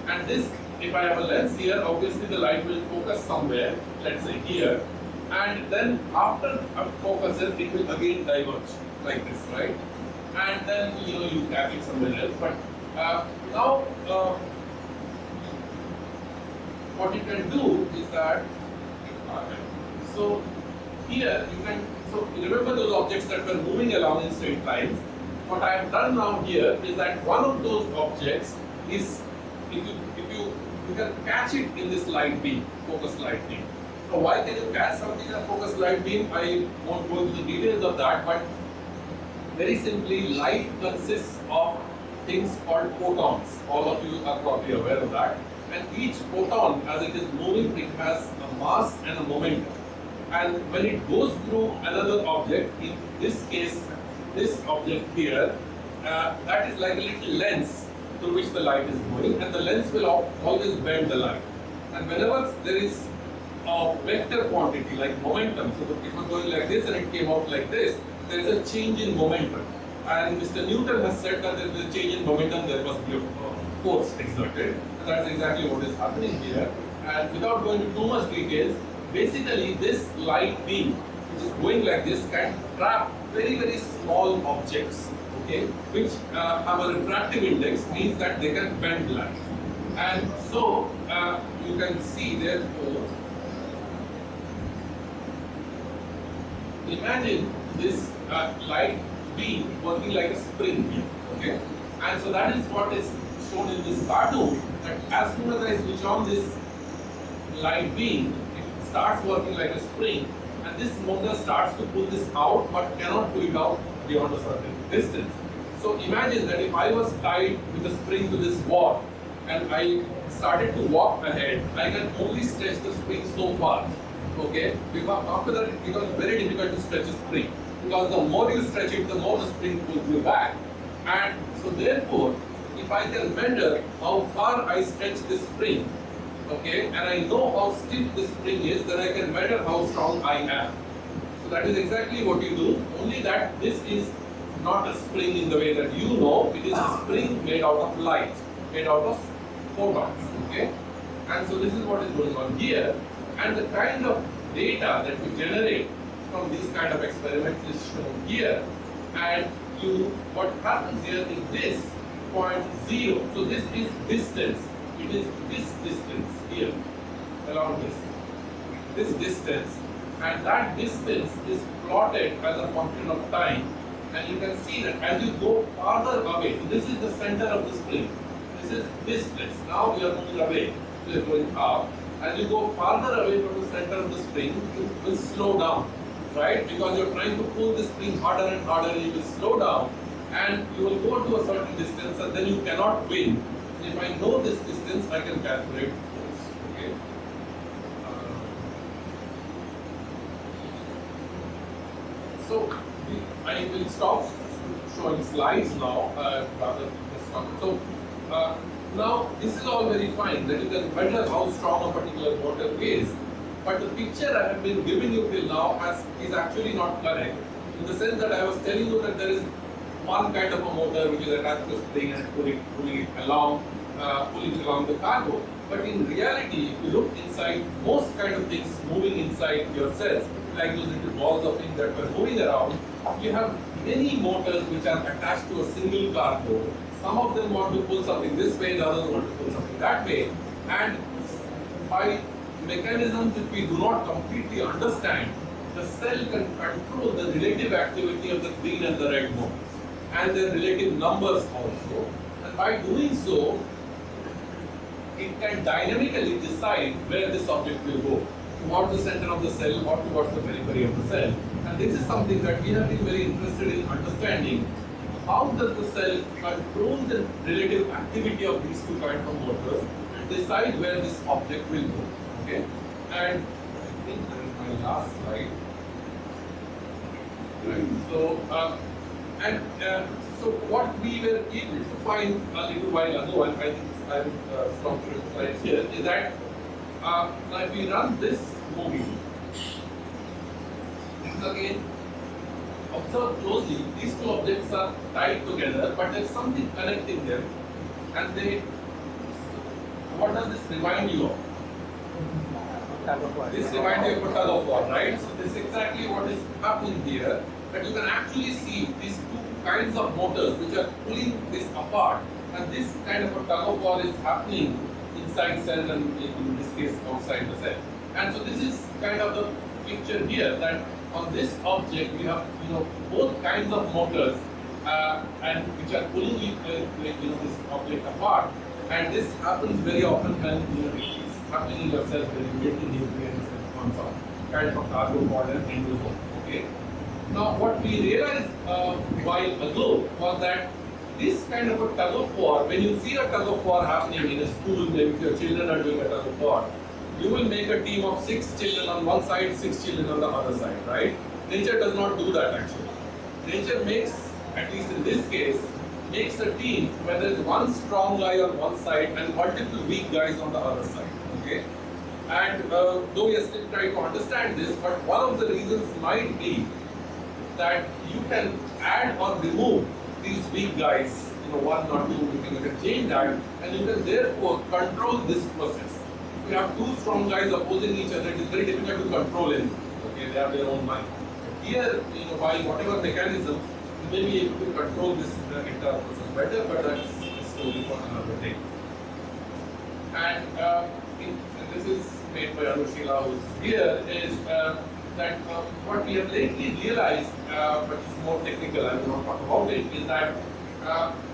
[SPEAKER 2] And this, if I have a lens here, obviously the light will focus somewhere, let's say here. And then after it focuses, it will again diverge like this, right? And then you tap it somewhere else. But now what you can do is that, so here you can, so remember those objects that were moving along in straight lines. What I have done now here is that one of those objects is, if you can catch it in this light beam, focused light beam. So why can you catch something in a focused light beam? I won't go into the details of that, but very simply, light consists of things called photons. All of you are probably aware of that. And each photon, as it is moving, it has a mass and a momentum. And when it goes through another object, in this case, this object here, that is like a little lens through which the light is going, and the lens will always bend the light. And whenever there is a vector quantity like momentum, so it was going like this and it came out like this, there is a change in momentum. And Mr. Newton has said that there is a change in momentum, there must be a force exerted. And that's exactly what is happening here. And without going into too much details, basically this light beam, which is going like this, can trap very, very small objects, okay, which have a refractive index, means that they can bend light. And so you can see therefore, imagine this light beam working like a spring here, okay? And so that is what is shown in this cartoon, that as soon as I switch on this light beam, it starts working like a spring, and this motor starts to pull this out, but cannot pull it out beyond a certain distance. So imagine that if I was tied with a spring to this wall, and I started to walk ahead, I can only stretch the spring so far, okay? Because after that it becomes very difficult to stretch a spring, because the more you stretch it, the more the spring pulls you back. And so therefore, if I can measure how far I stretch this spring, okay, and I know how stiff this spring is, then I can measure how strong I am. So that is exactly what you do, only that this is not a spring in the way that you know, it is a spring made out of light, made out of photons, okay? And so this is what is going on here, and the kind of data that you generate from these kind of experiments is shown here, and what happens here is this point 0, so this is distance, it is this distance here, along this distance, and that distance is plotted as a function of time, and you can see that as you go farther away, so this is the center of the spring, this is this place, now we are moving away, we are going up, as you go farther away from the center of the spring, you will slow down, right, because you are trying to pull the spring harder and harder, and you will slow down, and you will go to a certain distance, and then you cannot win. If I know this distance, I can calculate force, okay? So I will stop showing slides now, rather than this one. So now this is all very fine, that you can measure how strong a particular motor is, but the picture I have been giving you till now is actually not correct, in the sense that I was telling you that there is one kind of a motor which is attached to a spring and pulling it along the cargo. But in reality, if you look inside, most kind of things moving inside your cells, like those little balls of ink that were moving around, you have many motors which are attached to a single cargo. Some of them want to pull something this way, the others want to pull something that way. And by mechanisms which we do not completely understand, the cell can control the relative activity of the green and the red motors, and their relative numbers also. And by doing so, it can dynamically decide where this object will go, towards the center of the cell or towards the periphery of the cell. And this is something that we have been very interested in understanding. How does the cell control the relative activity of these two kinds of motors and decide where this object will go? Okay, and I think that is my last slide. Right. So, what we were able to find a little while ago, and I think I will stop the slides here, is that now if we run this movie, this is again, observe closely, these two objects are tied together, but there's something connecting them, and they, what does this remind you of? This reminds you of a tug of war, right? So this is exactly what is happening here, that you can actually see these two kinds of motors which are pulling this apart, and this kind of a tug of war is happening inside cells and in this case outside the cell. And so this is kind of the picture here, that on this object we have both kinds of motors and which are pulling this object apart, and this happens very often when it's happening in your cells when you get the nutrients and some kind of a cargo cord and endosome. Okay. Now what we realized a while ago was that this kind of a tug of war, when you see a tug of war happening in a school, maybe if your children are doing a tug of war, you will make a team of 6 children on one side, 6 children on the other side, right? Nature does not do that actually. Nature makes, at least in this case, makes a team where there is one strong guy on one side and multiple weak guys on the other side, okay? And though we are still trying to understand this, but one of the reasons might be that you can add or remove these weak guys, one or two, you can change that, and you can therefore control this process. If you have two strong guys opposing each other, it is very difficult to control anything. Okay, they have their own mind. Here, by whatever mechanism, you may be able to control this entire process better, but that's a story for another day. And this is made by Anushila, who's here, is that what we have lately realized, but it's more technical, I will not talk about it, is that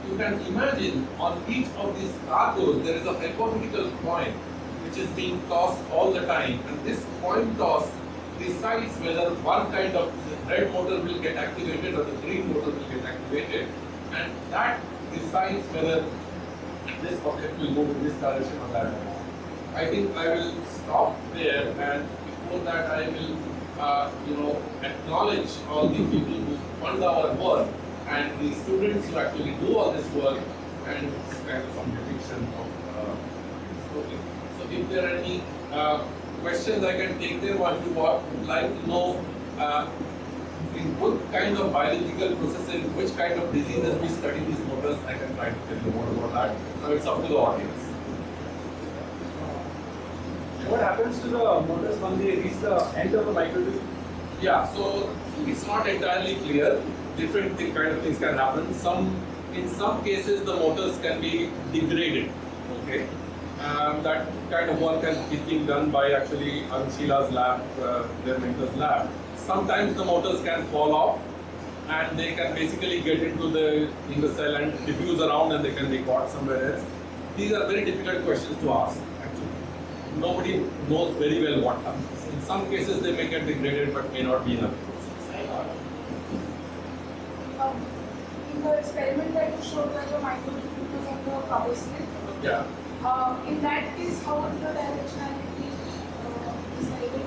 [SPEAKER 2] you can imagine on each of these cargoes there is a hypothetical coin which is being tossed all the time, and this coin toss decides whether one kind of red motor will get activated or the green motor will get activated, and that decides whether this object will move in this direction or that direction. I think I will stop there, and before that I will acknowledge all the people who fund our work and the students who actually do all this work, and it's kind of some depiction of so if there are any questions I can take them, or if you would like to know in what kind of biological processes, which kind of diseases we study these motors, I can try to tell you more about that. So it's up to the audience.
[SPEAKER 4] What happens to the motors when they reach the end of the microtube?
[SPEAKER 2] Yeah, so it's not entirely clear. Different kind of things can happen. In some cases, the motors can be degraded. Okay, that kind of work is being done by actually Anushila's lab, their mentor's lab. Sometimes the motors can fall off, and they can basically get into the cell and diffuse around, and they can be caught somewhere else. These are very difficult questions to ask. Nobody knows very well what happens. In some cases, they may get degraded, but may not be enough.
[SPEAKER 7] In the experiment that you showed that the microtube was on the power slip,
[SPEAKER 2] Yeah.
[SPEAKER 7] In that case, how is the directionality decided?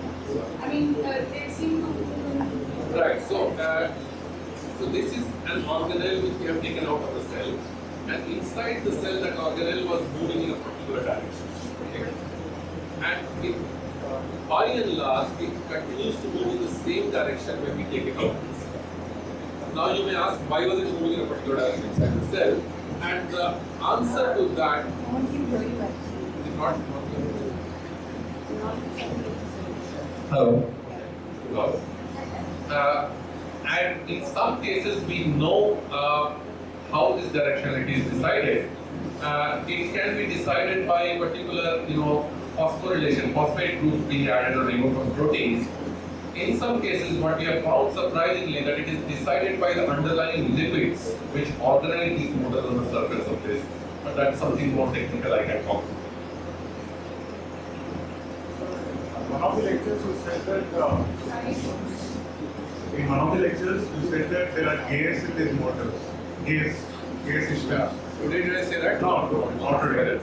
[SPEAKER 7] I mean, they seem to.
[SPEAKER 2] Right. So this is an organelle which we have taken out of the cell, and inside the cell, that organelle was moving in a particular direction. Okay? And it, by and large, it continues to move in the same direction when we take it out of the cell. Now you may ask, why was it moving in a particular direction inside the cell? And the answer to that is not. Hello. And in some cases, we know how this directionality is decided. It can be decided by a particular, phosphorylation, phosphate groups being added or removed from proteins. In some cases, what we have found surprisingly that it is decided by the underlying lipids which organize these motors on the surface of this. But that's something more technical I can talk about.
[SPEAKER 3] one of the lectures you said that in one of the lectures you said that there are gears in these motors. Gear systems.
[SPEAKER 2] Yeah. Today did I say that?
[SPEAKER 3] No, not today.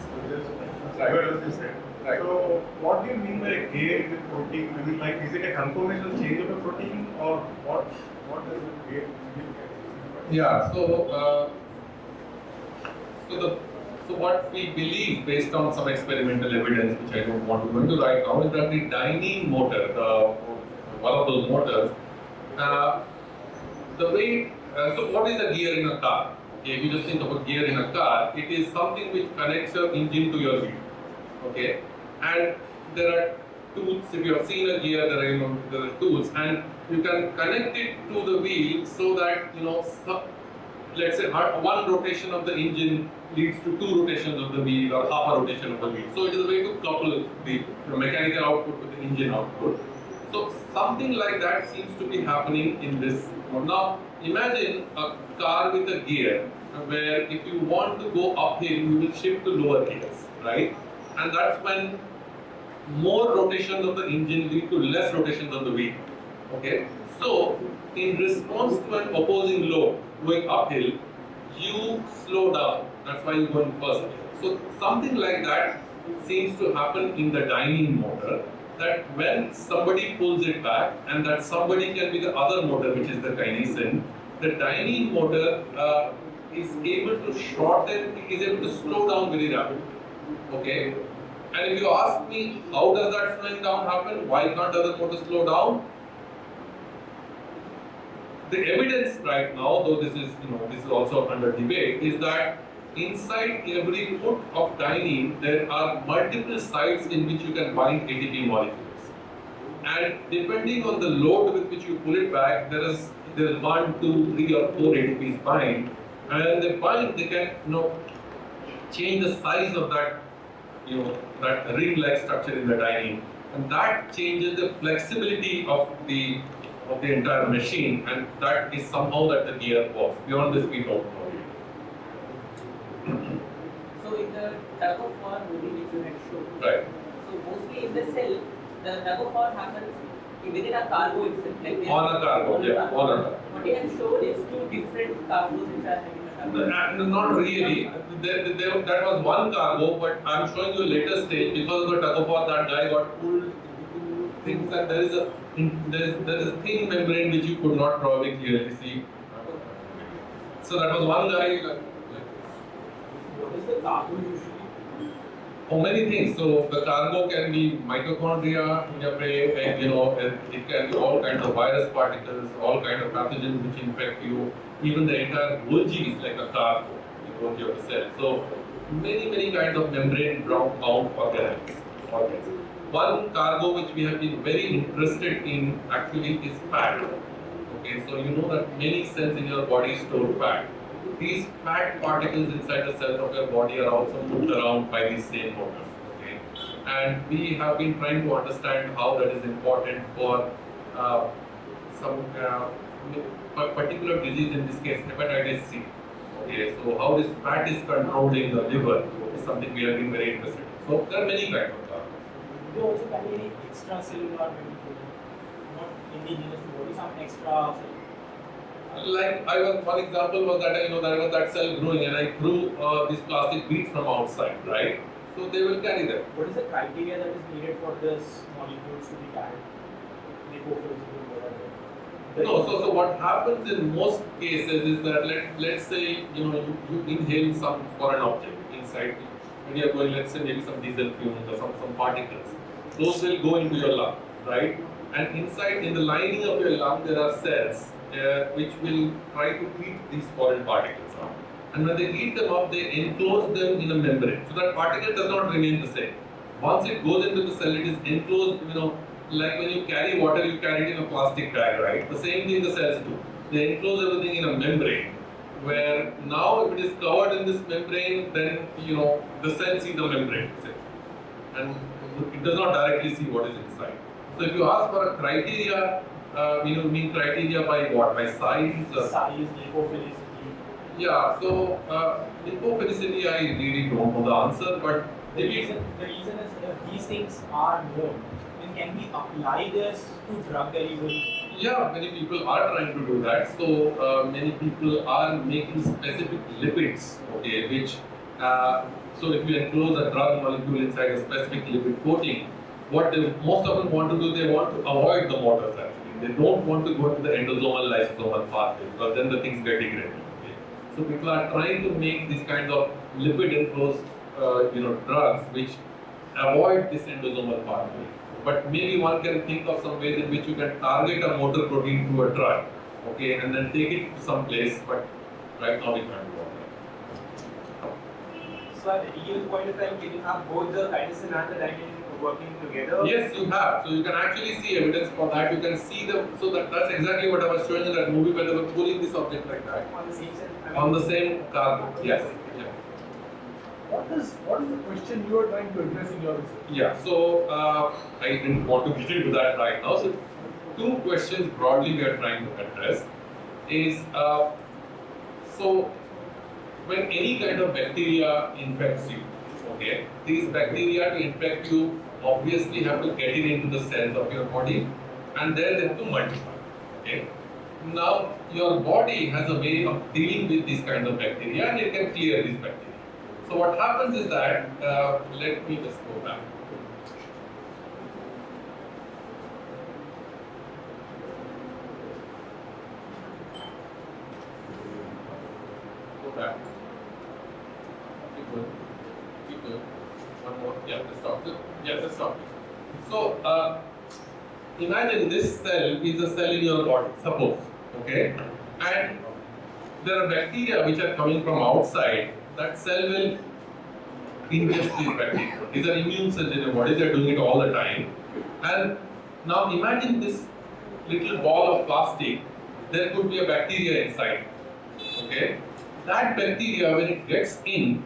[SPEAKER 2] Right.
[SPEAKER 3] Where else you said?
[SPEAKER 2] Right.
[SPEAKER 3] So what do you mean by gear in the protein? I mean, like, is it a conformational change of a protein, or what does it gear mean?
[SPEAKER 2] Yeah. So what we believe, based on some experimental evidence, which I don't want to go into right now, is that the dynein motor, one of those motors, the way. So what is a gear in a car? Okay, if you just think of a gear in a car, it is something which connects your engine to your wheel. Okay, and there are tools. If you have seen a gear, there are tools, and you can connect it to the wheel so that let's say one rotation of the engine leads to two rotations of the wheel, or half a rotation of the wheel. So it is a way to couple the mechanical output with the engine output. So something like that seems to be happening in this. Now imagine a car with a gear where if you want to go uphill, you will shift to lower gears, right? And that's when more rotations of the engine lead to less rotations of the wheel. Okay? So in response to an opposing load going uphill, you slow down. That's why you go in first gear. So something like that seems to happen in the dynein motor, that when somebody pulls it back, and that somebody can be the other motor, which is the kinesin, the dynein motor is able to shorten, is able to slow down very rapidly. Okay? And if you ask me, how does that slowing down happen? Why can't other motors slow down? The evidence right now, though this is also under debate, is that inside every foot of dynein, there are multiple sites in which you can bind ATP molecules. And depending on the load with which you pull it back, there is 1, 2, 3, or 4 ATPs bind. And when they bind, they can change the size of that that ring-like structure in the dynein, and that changes the flexibility of the entire machine, and that is somehow that the gear works. Beyond this, we don't know.
[SPEAKER 8] So in the tug of war movie which you had shown,
[SPEAKER 2] Right.
[SPEAKER 8] so mostly in the cell, the tug of war happens within a cargo itself. Like
[SPEAKER 2] On a cargo, yeah, on a cargo.
[SPEAKER 8] What you have shown is two different cargos which are having a cargo.
[SPEAKER 2] Not really. That was one cargo, but I'm showing you a later stage. Because of the tug of war, that guy got pulled into things, and there is a thin membrane which you could not probably clearly see. So that was one guy.
[SPEAKER 8] What is the cargo usually?
[SPEAKER 2] Oh, many things. So the cargo can be mitochondria in your brain, and it can be all kinds of virus particles, all kinds of pathogens which infect you. Even the entire Golgi is like a cargo, Golgi of the cell. So many kinds of membrane-bound organs. One cargo which we have been very interested in actually is fat. Okay, so you know that many cells in your body store fat. These fat particles inside the cells of your body are also moved around by these same motors. Okay? And we have been trying to understand how that is important for some particular disease, in this case hepatitis C. Okay, so how this fat is controlled in the liver is something we have been very interested in. So there are many kinds of cargos.
[SPEAKER 5] They also carry any extracellular maybe, not indigenous to body, some extra cell.
[SPEAKER 2] Like one example was that there was that cell growing, and I threw these plastic beads from outside, right? So they will carry them.
[SPEAKER 5] What is the criteria that is needed for this molecules to be carried?
[SPEAKER 2] No, so what happens in most cases is that let's say you inhale some foreign object inside you, and you are going, let's say maybe some diesel fumes or some particles. Those will go into your lung, right? And inside, in the lining of your lung, there are cells which will try to eat these foreign particles up. And when they eat them up, they enclose them in a membrane. So that particle does not remain the same. Once it goes into the cell, it is enclosed, like when you carry water, you carry it in a plastic bag, right? The same thing the cells do. They enclose everything in a membrane, where now if it is covered in this membrane, then the cell sees the membrane, and it does not directly see what is inside. So if you ask for a criteria, mean criteria by what? By size?
[SPEAKER 5] Size, lipophilicity.
[SPEAKER 2] Yeah, so lipophilicity, I really don't know the answer, but
[SPEAKER 5] the reason is these things are known. can we apply this to drug delivery?
[SPEAKER 2] Yeah, many people are trying to do that. So many people are making specific lipids, okay, which so if you enclose a drug molecule inside a specific lipid coating, what they most of them want to do, they want to avoid the motors actually. They don't want to go to the endosomal lysosomal pathway because then the things get degraded. Okay? So people are trying to make these kinds of lipid enclosed drugs which avoid this endosomal pathway. But maybe one can think of some ways in which you can target a motor protein to a drug, okay, and then take it to some place, but right now we can't do that.
[SPEAKER 5] So at a given point of time, can you have both the kinesin and the dynein working together?
[SPEAKER 2] Yes, you have. So you can actually see evidence for that. You can see them. So that's exactly what I was showing in that movie where they were pulling this object like that.
[SPEAKER 5] On the same cell?
[SPEAKER 2] On the same carbon. Yes. Yeah.
[SPEAKER 4] What is the question you are trying to address in your research?
[SPEAKER 2] Yeah, so I didn't want to get into that right now. So two questions broadly we are trying to address is so when any kind of bacteria infects you, okay, these bacteria to infect you obviously have to get it into the cells of your body and then they have to multiply. Okay. Now your body has a way of dealing with these kinds of bacteria and it can clear these bacteria. So what happens is that, let me just go back. Go back. Keep going. Keep going. One more. Yeah, let's stop. Yeah, let's stop. So imagine this cell is a cell in your body, suppose. Okay? And there are bacteria which are coming from outside. That cell will ingest these bacteria. These are immune cells in your body, they are doing it all the time. And now imagine this little ball of plastic, there could be a bacteria inside. Okay? That bacteria, when it gets in,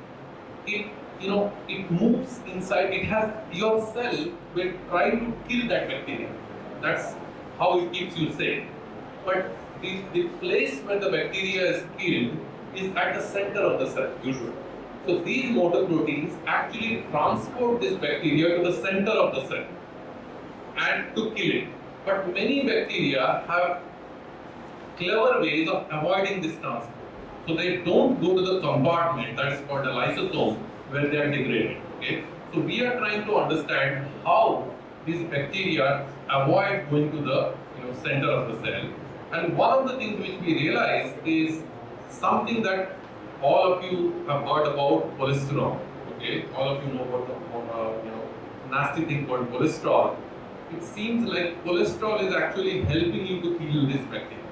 [SPEAKER 2] it moves inside, it has your cell will try to kill that bacteria. That's how it keeps you safe. But the place where the bacteria is killed is at the center of the cell, usually. So these motor proteins actually transport this bacteria to the center of the cell and to kill it. But many bacteria have clever ways of avoiding this transport. So they don't go to the compartment that is called the lysosome where they are degraded. Okay? So we are trying to understand how these bacteria avoid going to the center of the cell. And one of the things which we realize is something that all of you have heard about cholesterol. Okay, all of you know about the nasty thing called cholesterol. It seems like cholesterol is actually helping you to kill this bacteria.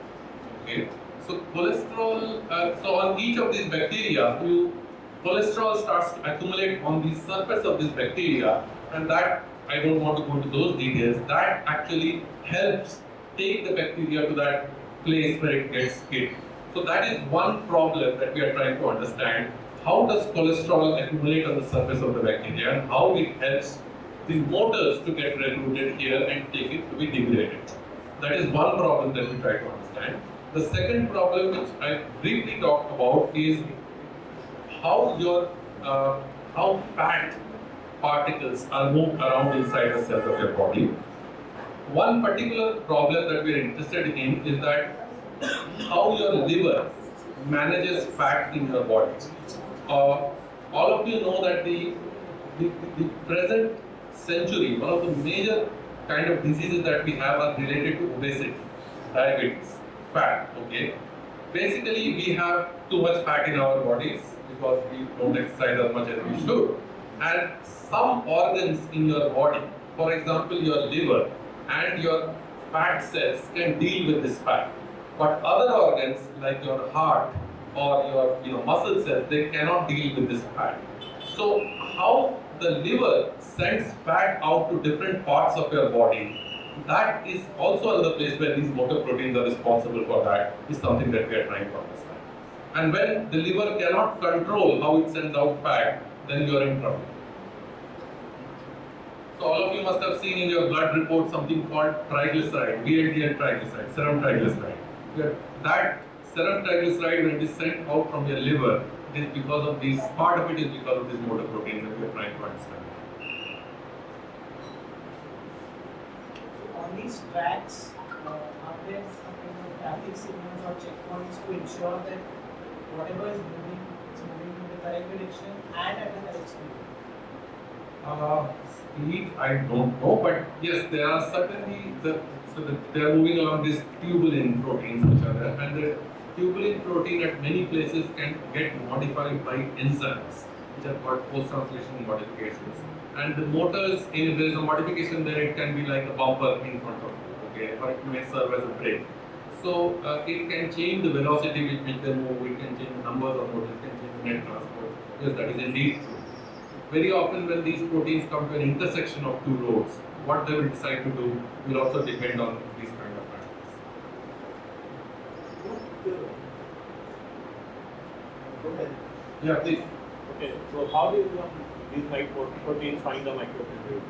[SPEAKER 2] Okay, so cholesterol. So on each of these bacteria, cholesterol starts to accumulate on the surface of this bacteria, and that I don't want to go into those details. That actually helps take the bacteria to that place where it gets killed. So that is one problem that we are trying to understand. How does cholesterol accumulate on the surface of the bacteria and how it helps the motors to get recruited here and take it to be degraded. That is one problem that we try to understand. The second problem which I briefly talked about is how fat particles are moved around inside the cells of your body. One particular problem that we are interested in is that how your liver manages fat in your body. All of you know that the present century, one of the major kind of diseases that we have are related to obesity, diabetes, fat. Okay, basically we have too much fat in our bodies because we don't exercise as much as we should, and some organs in your body, for example your liver and your fat cells, can deal with this fat. But other organs like your heart or your muscle cells, they cannot deal with this fat. So how the liver sends fat out to different parts of your body, that is also another place where these motor proteins are responsible for that, is something that we are trying to understand. And when the liver cannot control how it sends out fat, then you are in trouble. So all of you must have seen in your blood report something called triglyceride, VLDL triglyceride, serum triglyceride. That serum triglyceride, when it is sent out from your liver, it is because of these, part of it is because of these motor proteins that we are trying to understand.
[SPEAKER 5] on these tracks, are there some kind of traffic signals or checkpoints to ensure that whatever is moving, it's moving in the correct direction and at the correct speed?
[SPEAKER 2] Speed, I don't know, but yes, there are certainly they are moving along these tubulin proteins which are there, and the tubulin protein at many places can get modified by enzymes, which are called post-translational modifications. And the motors, if there is a modification there, it can be like a bumper in front of you, okay, or it may serve as a brake. So it can change the velocity with which they move, it can change the numbers of motors, it can change the net transport. Yes, that is indeed true. Very often when these proteins come to an intersection of two roads, what they will decide to do will also depend on these kind of factors.
[SPEAKER 3] Okay.
[SPEAKER 2] Yeah, please.
[SPEAKER 6] Okay, so how do these proteins find the microtubule?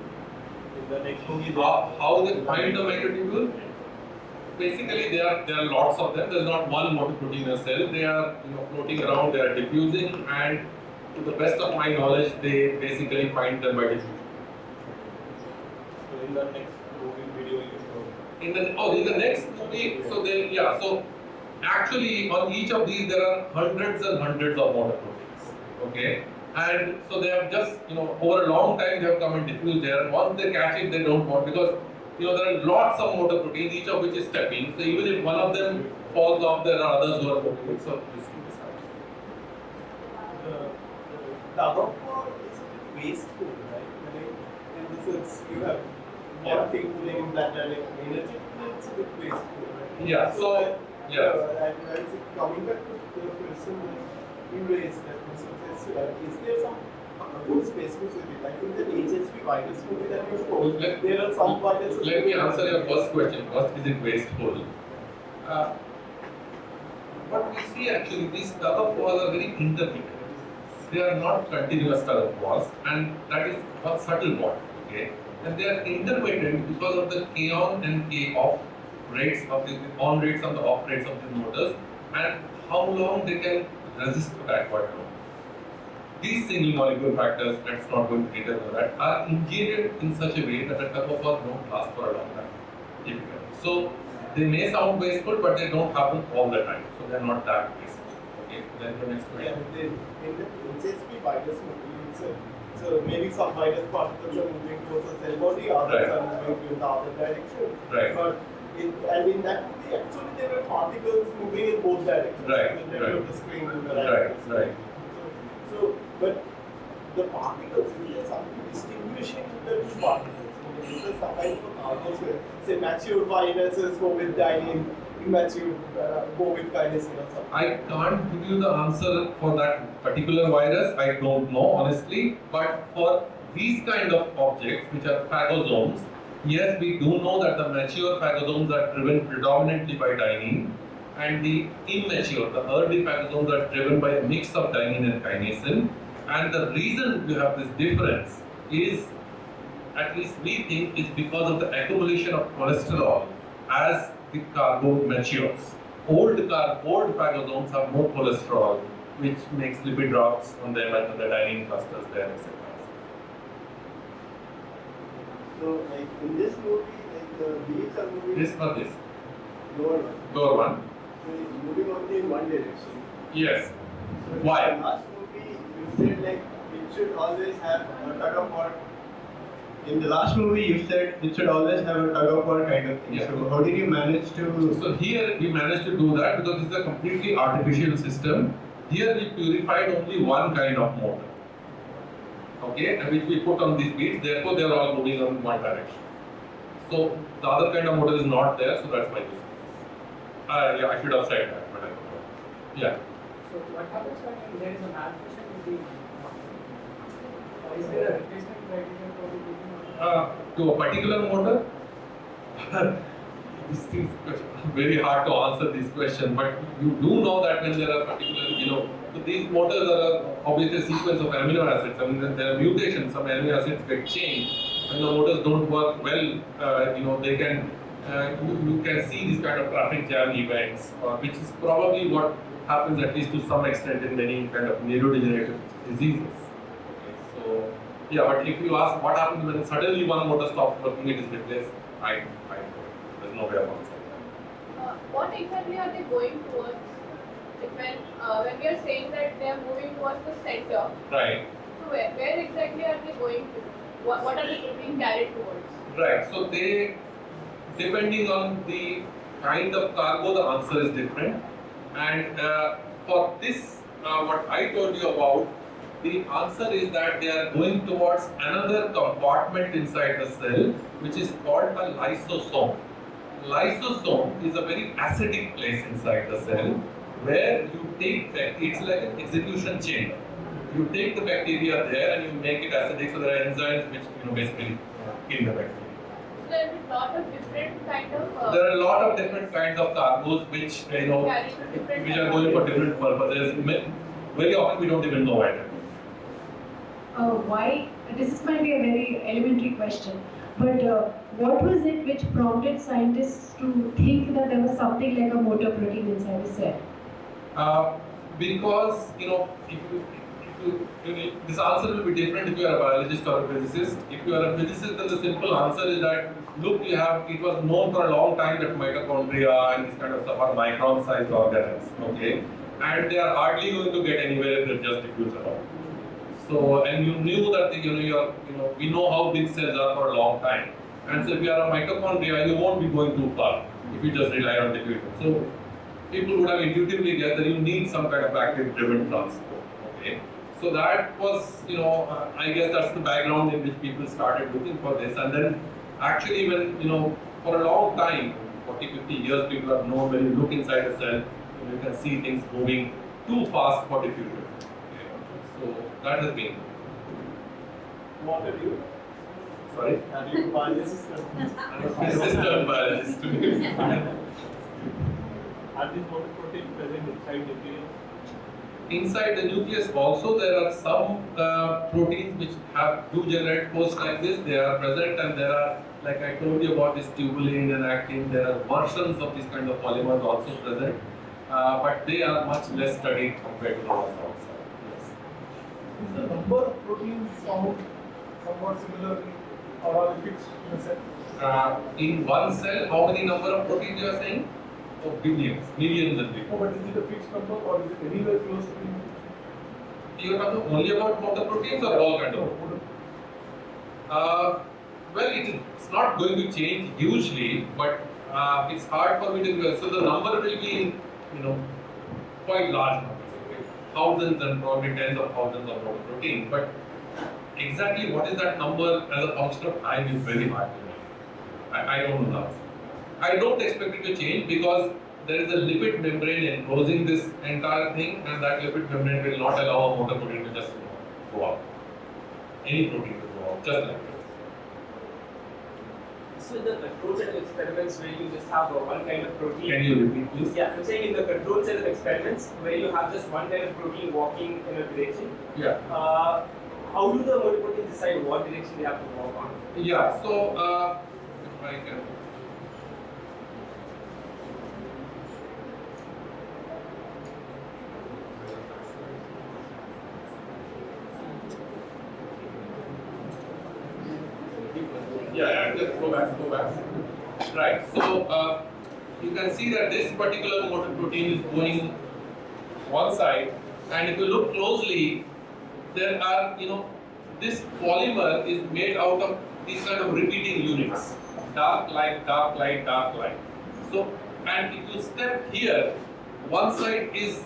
[SPEAKER 6] In the next
[SPEAKER 2] How they find the microtubule? Basically, there are lots of them. There's not one monoprotein in a cell. They are floating around. They are diffusing, and to the best of my knowledge, they basically find them by diffusion.
[SPEAKER 6] So in the next movie video you show.
[SPEAKER 2] In the next movie, so actually on each of these there are hundreds and hundreds of monoproteins. Okay, and so they have just over a long time they have come and diffused there. And once they catch it, they don't want, because there are lots of motor proteins, each of which is stepping. So even if one of them falls off, there are others who are moving. So this happens.
[SPEAKER 9] The other part is wasteful, right? In the sense you have lot of things pulling in that direction. Energy, it's a bit wasteful, right?
[SPEAKER 2] Yeah. So yeah.
[SPEAKER 9] And coming back to the question that you raised, that is there some good specificity? Like in the HSV virus movie that you showed, there are some viruses.
[SPEAKER 2] Let me answer your first question first. Is it wasteful? What we see actually, these tug-of-wars are very intermittent. They are not continuous tug-of-wars, and that is a subtle bond. Okay, and they are intermittent because of the k on and k off rates of the on rates and the off rates of these motors, and how long they can resist the backward flow. These single molecule factors, let's not go into detail on that, are engineered in such a way that the tug-of-wars don't last for a long time, typically. So they may sound wasteful, but they don't happen all the time. So they are not that wasteful. Okay, then the next question.
[SPEAKER 9] Yeah, in the HSV virus movie, so maybe some virus particles are moving towards the cell body, others are moving in the other direction.
[SPEAKER 2] Right.
[SPEAKER 9] But in that movie, actually there were particles moving in both directions.
[SPEAKER 2] Right.
[SPEAKER 9] So they were the screen in the
[SPEAKER 2] Right.
[SPEAKER 9] So, but the particles, is there something distinguishing the two particles? Is there some kind of a cargo where, say, mature viruses go with dynein, immature go with kinesin or something?
[SPEAKER 2] I can't give you the answer for that particular virus. I don't know honestly, but for these kind of objects, which are phagosomes, yes, we do know that the mature phagosomes are driven predominantly by dynein, and the immature, the early phagosomes are driven by a mix of dynein and kinesin. And the reason we have this difference is, at least we think, is because of the accumulation of cholesterol as the cargo matures. Old phagosomes have more cholesterol, which makes lipid drafts on them and the dynein clusters there, etc.
[SPEAKER 9] So, like in this movie, like the leaves are moving.
[SPEAKER 2] This or this?
[SPEAKER 9] Lower one.
[SPEAKER 2] Lower one.
[SPEAKER 9] So it's moving only in one direction.
[SPEAKER 2] Yes.
[SPEAKER 9] So
[SPEAKER 2] Why?
[SPEAKER 9] in the last movie, you said like it should always have a tug of war. In the last movie, you said it should always have a tug of war kind of thing.
[SPEAKER 2] Yeah.
[SPEAKER 9] So how did you manage to?
[SPEAKER 2] So here we managed to do that because it's a completely artificial system. Here we purified only one kind of motor. Okay, and which we put on these beads, therefore they are all moving in one direction. So the other kind of motor is not there, so that's why this is. Yeah, I should have said that, but I forgot. Yeah.
[SPEAKER 5] So what happens when there is a malfunction in the or is there a replacement criteria for the
[SPEAKER 2] To a particular motor? This is very hard to answer this question, but you do know that when there are particular, these motors are obviously a sequence of amino acids. I mean, there are mutations, some amino acids get changed, and the motors don't work well. They can, you can see these kind of traffic jam events, which is probably what happens at least to some extent in many kind of neurodegenerative diseases. Okay, so, yeah, but if you ask what happens when suddenly one motor stops working, it is replaced, There's no way of answering that.
[SPEAKER 7] What exactly are they going towards? When we are saying that they are moving towards the center,
[SPEAKER 2] Right.
[SPEAKER 7] so where exactly are they going to? What are they being carried towards?
[SPEAKER 2] Right. So they, depending on the kind of cargo, the answer is different. And for this, what I told you about, the answer is that they are going towards another compartment inside the cell, which is called a lysosome. Lysosome is a very acidic place inside the cell, where you take, it's like an execution chamber. You take the bacteria there and you make it acidic, so there are enzymes which basically kill the bacteria.
[SPEAKER 7] So there are a lot of different kind of.
[SPEAKER 2] There are a lot of different kinds of cargoes which which are going for different purposes. Very often we don't even know why.
[SPEAKER 1] Why? This might be a very elementary question, but what was it which prompted scientists to think that there was something like a motor protein inside the cell?
[SPEAKER 2] Because this answer will be different if you are a biologist or a physicist. If you are a physicist, then the simple answer is that look, it was known for a long time that mitochondria and this kind of stuff are micron-sized organelles, okay, and they are hardly going to get anywhere if they just diffuse around. So, and you knew that we know how big cells are for a long time, and so if you are a mitochondria, you won't be going too far if you just rely on diffusion. So, people would have intuitively guessed that you need some kind of active-driven transport. Okay, so that was, I guess that's the background in which people started looking for this, and then actually, when for a long time, 40, 50 years, people have known when you look inside a cell, you can see things moving too fast for diffusion. So that has been.
[SPEAKER 9] What are you?
[SPEAKER 2] Sorry?
[SPEAKER 9] Are you a biologist?
[SPEAKER 2] Physicist and biologist.
[SPEAKER 6] Are these motor proteins present inside the nucleus?
[SPEAKER 2] Inside the nucleus also there are some proteins which do generate force like this. They are present, and there are, like I told you about this tubulin and actin, there are versions of these kind of polymers also present, but they are much less studied compared to the ones outside.
[SPEAKER 4] Is the number of proteins found somewhat similar or are they fixed in a cell?
[SPEAKER 2] In one cell, how many number of proteins you are saying? Oh, billions, millions and billions.
[SPEAKER 4] Oh, but is it a fixed number or is it anywhere close to being?
[SPEAKER 2] You are talking only about motor proteins or all kind of? Well, it's not going to change hugely, but it's hard for me to. So the number will be, quite large numbers. Okay? Thousands and probably tens of thousands of motor proteins. But exactly what is that number as a function of time is very hard to know. I don't know the answer. I don't expect it to change because there is a lipid membrane enclosing this entire thing, and that lipid membrane will not allow a motor protein to just go out. Any protein to go out, just like that.
[SPEAKER 10] So in the control set of experiments where you just have one kind of protein.
[SPEAKER 2] Can you repeat, please?
[SPEAKER 10] Yeah, I'm saying in the control set of experiments where you have just one kind of protein walking in a direction.
[SPEAKER 2] Yeah.
[SPEAKER 10] How do the motor proteins decide what direction they have to walk on?
[SPEAKER 2] Yeah. So if I can. Yeah, just go back. Right, so you can see that this particular motor protein is going one side, and if you look closely, there are, this polymer is made out of these kind of repeating units, dark light, dark light, dark light. So, and if you step here, one side is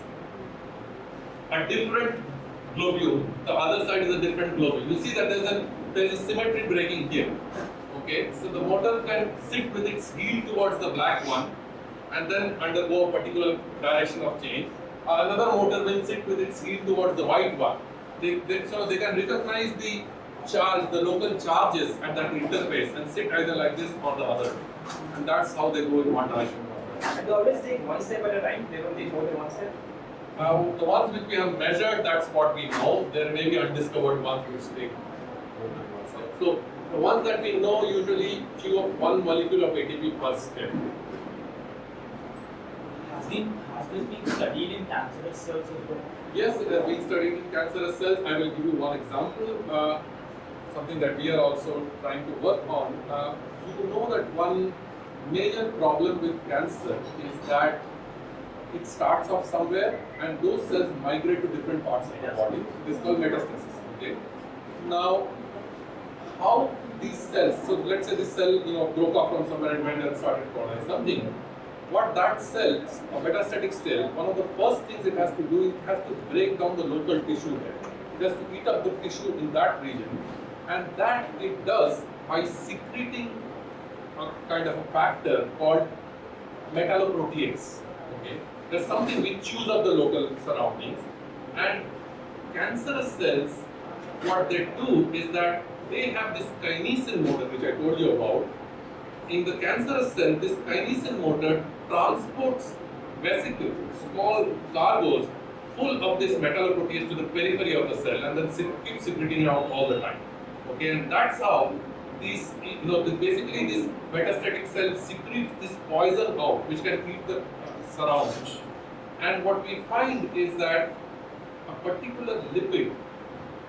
[SPEAKER 2] a different globule, the other side is a different globule. You see that there's a symmetry breaking here. Okay, so the motor can sit with its heel towards the black one and then undergo a particular direction of change. Another motor will sit with its heel towards the white one. So they can recognize the charge, the local charges at that interface and sit either like this or the other. And that's how they go in one direction.
[SPEAKER 10] And they always take one step at a time, they don't take more than one step?
[SPEAKER 2] The ones which we have measured, that's what we know. There may be undiscovered ones which take more than one step. So the ones that we know usually chew up one molecule of ATP per step.
[SPEAKER 5] Has this been studied in cancerous cells as well?
[SPEAKER 2] Yes, it has been studied in cancerous cells. I will give you one example.
[SPEAKER 11] something that we are also trying to work on. You know that one major problem with cancer is that it starts off somewhere and those cells migrate to different parts of the body. This is called metastasis. Okay. Now, how these cells? So let's say this cell, broke off from somewhere and went and started colonizing something. What that cell, a metastatic cell, one of the first things it has to do is it has to break down the local tissue there. It has to eat up the tissue in that region, and that it does by secreting a kind of a factor called metalloprotease. Okay, there's something which chews up the local surroundings, and cancerous cells, what they do is that they have this kinesin motor, which I told you about. In the cancerous cell, this kinesin motor transports vesicles, small cargoes, full of this metalloprotease to the periphery of the cell, and then keeps secreting it out all the time. Okay, and that's how these, basically this metastatic cell secretes this poison out, which can eat the surroundings. And what we find is that a particular lipid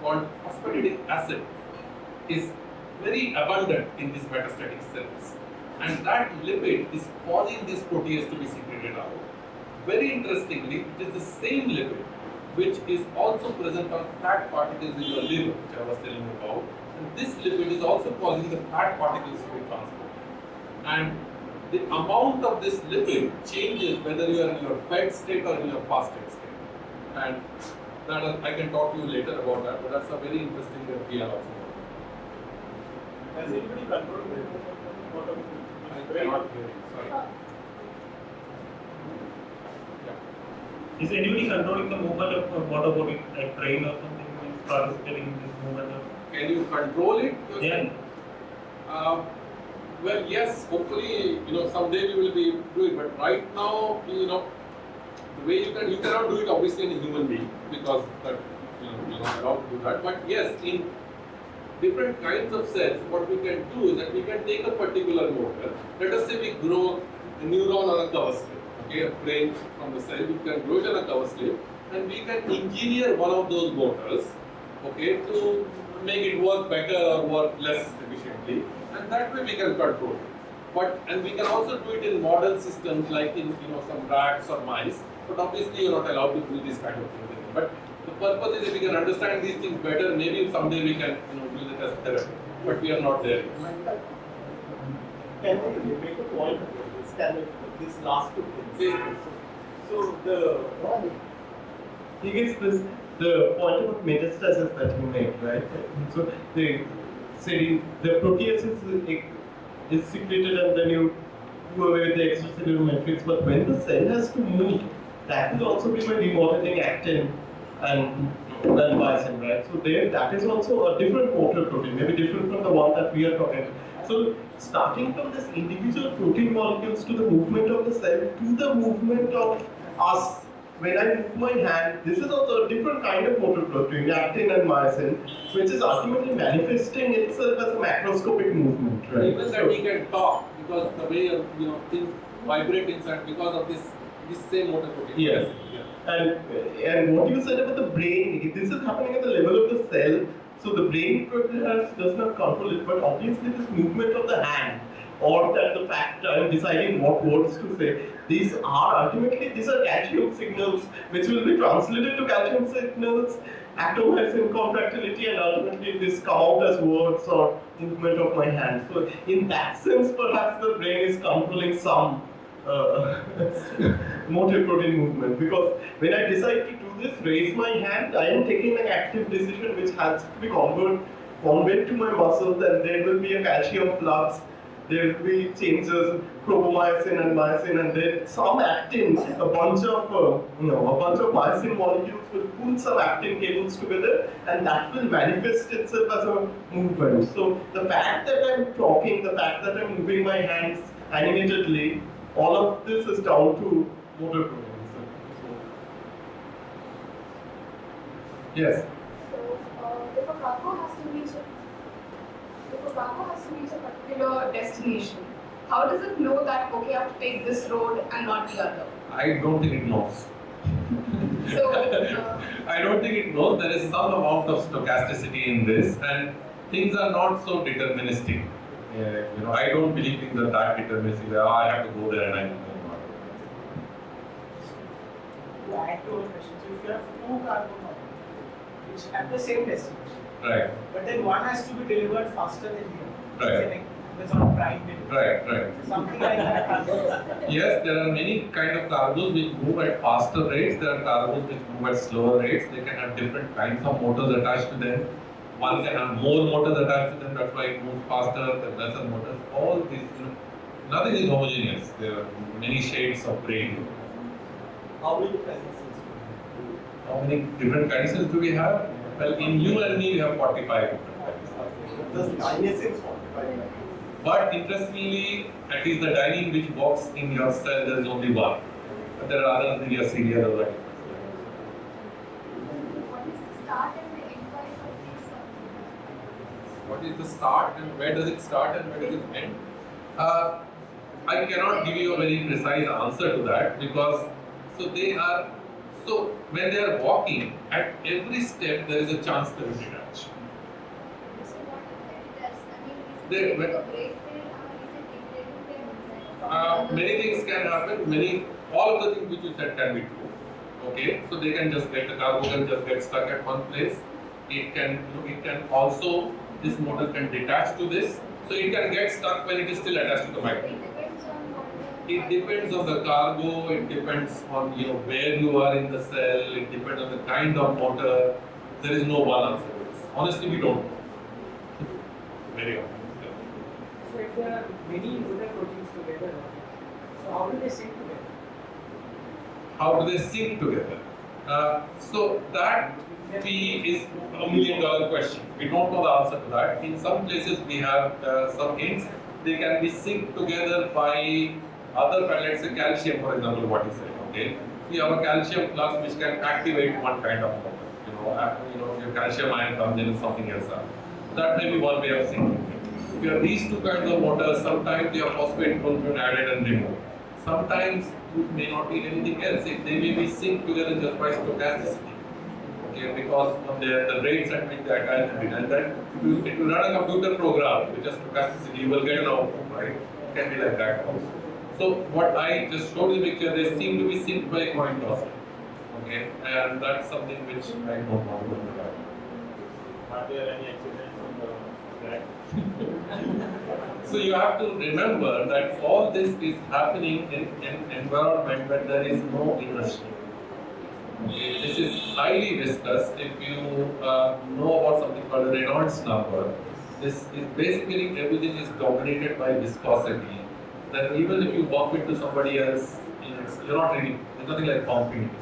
[SPEAKER 11] called phosphatidic acid is very abundant in these metastatic cells. And that lipid is causing this protease to be secreted out. Very interestingly, it is the same lipid which is also present on fat particles in your liver, which I was telling you about. And this lipid is also causing the fat particles to be transported. And the amount of this lipid changes whether you are in your fed state or in your fasted state. And that I can talk to you later about that, but that's a very interesting that we are also working on.
[SPEAKER 9] Has anybody controlled the movement?
[SPEAKER 11] I cannot hear you, sorry.
[SPEAKER 3] Is anybody controlling the movement of water body, like train or something, is participating in this movement?
[SPEAKER 11] Can you control it?
[SPEAKER 3] Yeah.
[SPEAKER 11] Well, yes, hopefully, someday we will be able to do it, but right now, the way you cannot do it obviously in a human being, because that, you're not allowed to do that, but yes, in different kinds of cells, what we can do is that we can take a particular motor. Let us say we grow a neuron on a cover slip, okay, a brain from the cell, we can grow it on a cover slip, and we can engineer one of those motors, okay, to make it work better or work less efficiently, and that way we can control it. And we can also do it in modern systems like in some rats or mice, but obviously you're not allowed to do this kind of thing. But the purpose is if we can understand these things better, maybe someday we can use it as therapy. But we are not there yet.
[SPEAKER 9] Can I make a point of this last two things? So the
[SPEAKER 12] thing is this, the point about metastasis that you made, right? So the protease is secreted and then you do away with the extracellular matrix. But when the cell has to move, that will also be by demodulating actin and myosin, right? So there, that is also a different motor protein, maybe different from the one that we are talking about. So starting from this individual protein molecules to the movement of the cell to the movement of us. When I move my hand, this is also a different kind of motor protein, actin and myosin, which is ultimately manifesting itself as a macroscopic movement, right?
[SPEAKER 11] Even that we can talk because the way things vibrate inside because of this same motor protein.
[SPEAKER 12] Yes. And what you said about the brain, this is happening at the level of the cell. So the brain perhaps does not control it, but obviously this movement of the hand or that the fact I'm deciding what words to say, these are calcium signals which will be translated to calcium signals, actomyosin contractility, and ultimately this come out as words or movement of my hand. So in that sense, perhaps the brain is controlling some motor protein movement, because when I decide to do this, raise my hand, I am taking an active decision which has to be conveyed to my muscles, and there will be a calcium flux, there will be changes, chropomyosin and myosin, and then some actin, a bunch of myosin molecules will pull some actin cables together, and that will manifest itself as a movement. So the fact that I'm talking, the fact that I'm moving my hands animatedly, all of this is down to motor proteins. Yes.
[SPEAKER 1] So, if a cargo has to reach a particular destination, how does it know that okay, I have to take this road and not the other?
[SPEAKER 2] I don't think it knows.
[SPEAKER 1] So,
[SPEAKER 2] I don't think it knows. There is some amount of stochasticity in this, and things are not so deterministic. I don't believe things are that deterministic. I have to go there and I know.
[SPEAKER 5] To add to our question, so if you have two cargo molecules which have the same destination,
[SPEAKER 2] Right.
[SPEAKER 5] but then one has to be delivered faster than the other.
[SPEAKER 2] Right.
[SPEAKER 5] Say like it's on prime delivery.
[SPEAKER 2] Right.
[SPEAKER 5] Something like that.
[SPEAKER 2] Yes, there are many kind of cargoes which move at faster rates. There are cargoes which move at slower rates. They can have different kinds of motors attached to them. One can have more motors attached to them. That's why it moves faster. The lesser motors. All these, nothing is homogeneous. There are many shades of gray.
[SPEAKER 9] How many kinesis?
[SPEAKER 2] How many different kinesis do we have? Well, in you and me, we have 45 different kinesis.
[SPEAKER 9] Does kinesis 45?
[SPEAKER 2] But interestingly, at least the dynein which works in your cell, there is only one. But there are others in your serial or what.
[SPEAKER 7] What is the start and the end point of this?
[SPEAKER 11] What is the start and where does it start and where does it end?
[SPEAKER 2] I cannot give you a very precise answer to that because when they are walking, at every step there is a chance they will detach.
[SPEAKER 7] So what if it does? I mean, is
[SPEAKER 2] They-
[SPEAKER 7] it a break there or is it degrading there?
[SPEAKER 2] Many things can happen. All of the things which you said can be true. Okay, so they can just the cargo can just get stuck at one place. It can also, this motor can detach to this, so it can get stuck when it is still attached to the micro.
[SPEAKER 7] It depends on what
[SPEAKER 2] It depends on the cargo. It depends on where you are in the cell. It depends on the kind of motor. There is no one answer to this. Honestly, we don't know. Very often.
[SPEAKER 5] So if there are many motor proteins together, so how do they sync together?
[SPEAKER 2] How do they sync together? So that is $1 million question. We don't know the answer to that. In some places we have some hints. They can be synced together by other, let's say calcium, for example, what you said. Okay, we have a calcium flux which can activate one kind of motor. Your calcium ion comes in something else. That may be one way of syncing. If you have these two kinds of motors, sometimes they are phosphate group added and removed. Sometimes it may not be anything else. They may be synced together just by stochasticity. Okay, because of the rates at which they attach it, and then if you run a computer program with just stochasticity, you will get an output, right? It can be like that also. So what I just showed you the picture, they seem to be synced by coin tossing. Okay, and that's something which I don't want to do.
[SPEAKER 6] Are there any accidents on the track?
[SPEAKER 2] So you have to remember that all this is happening in an environment where there is no inertia. Okay, this is highly viscous. If you know about something called the Reynolds number, this is basically everything is dominated by viscosity. Then even if you bump into somebody else, you're not really, there's nothing like bumping into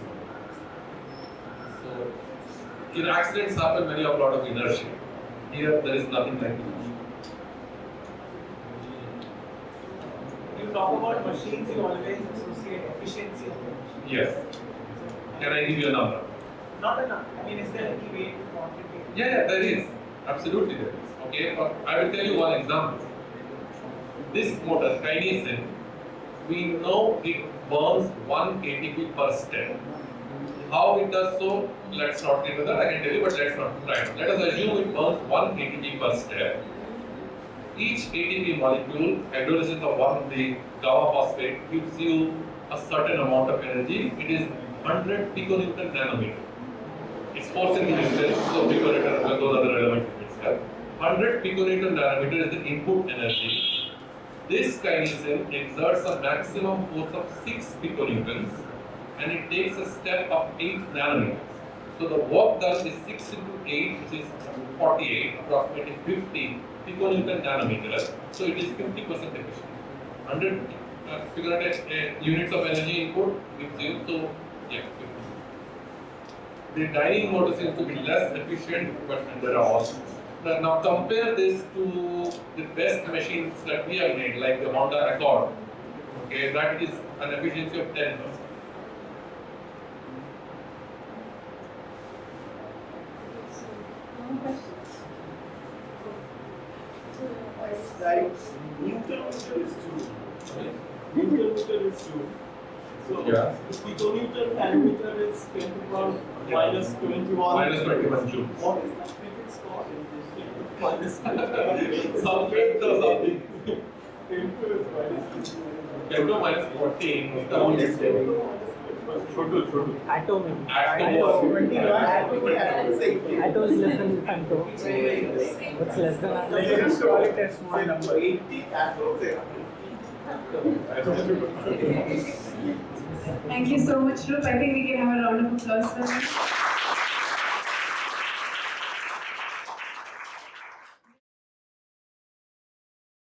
[SPEAKER 2] somebody. So accidents happen when you have a lot of inertia. Here there is nothing like inertia.
[SPEAKER 5] You talk about machines, you always associate efficiency of the machine.
[SPEAKER 2] Yes. Can I give you a number?
[SPEAKER 5] Not a number. I mean, is there any way to quantitate?
[SPEAKER 2] Yeah, there is. Absolutely there is. Okay, but I will tell you one example. This motor, kinesin, we know it burns 1 ATP per step. How it does so, let's not get into that, I can tell you, but let's not try. Let us assume it burns 1 ATP per step. Each ATP molecule, hydrolysis of one, the gamma phosphate, gives you a certain amount of energy. It is 100 piconewton nanometer. It's force in the distance, so piconewton, those are the relevant units here. 100 piconewton nanometer is the input energy. This kinesin exerts a maximum force of 6 piconewtons and it takes a step of 8 nanometers. So the work done is 6 into 8, which is 48, approximately 50 piconewton nanometer. So it is 50% efficient. 100 piconewton units of energy input gives you, so yeah, 50. The dynein motor seems to be less efficient, but there are also. Now compare this to the best machines that we have made, like the Honda Accord. Okay, that is an efficiency of 10%.
[SPEAKER 9] Like Newton meter is 2. Newton meter is 2. So
[SPEAKER 2] yeah.
[SPEAKER 9] Piconewton nanometer is 10 to the power minus 21.
[SPEAKER 2] Minus 21 joules.
[SPEAKER 9] What is the physics called in this field?
[SPEAKER 11] Some friends or something. 10 to minus 14 is the only step.
[SPEAKER 5] Atto maybe.
[SPEAKER 11] Atto.
[SPEAKER 5] Atto is less than femto. What's less than atto?
[SPEAKER 4] Let's just call it a small number.
[SPEAKER 9] 80 atoms.
[SPEAKER 1] Thank you so much, Roop. I think we can have a round of applause for him.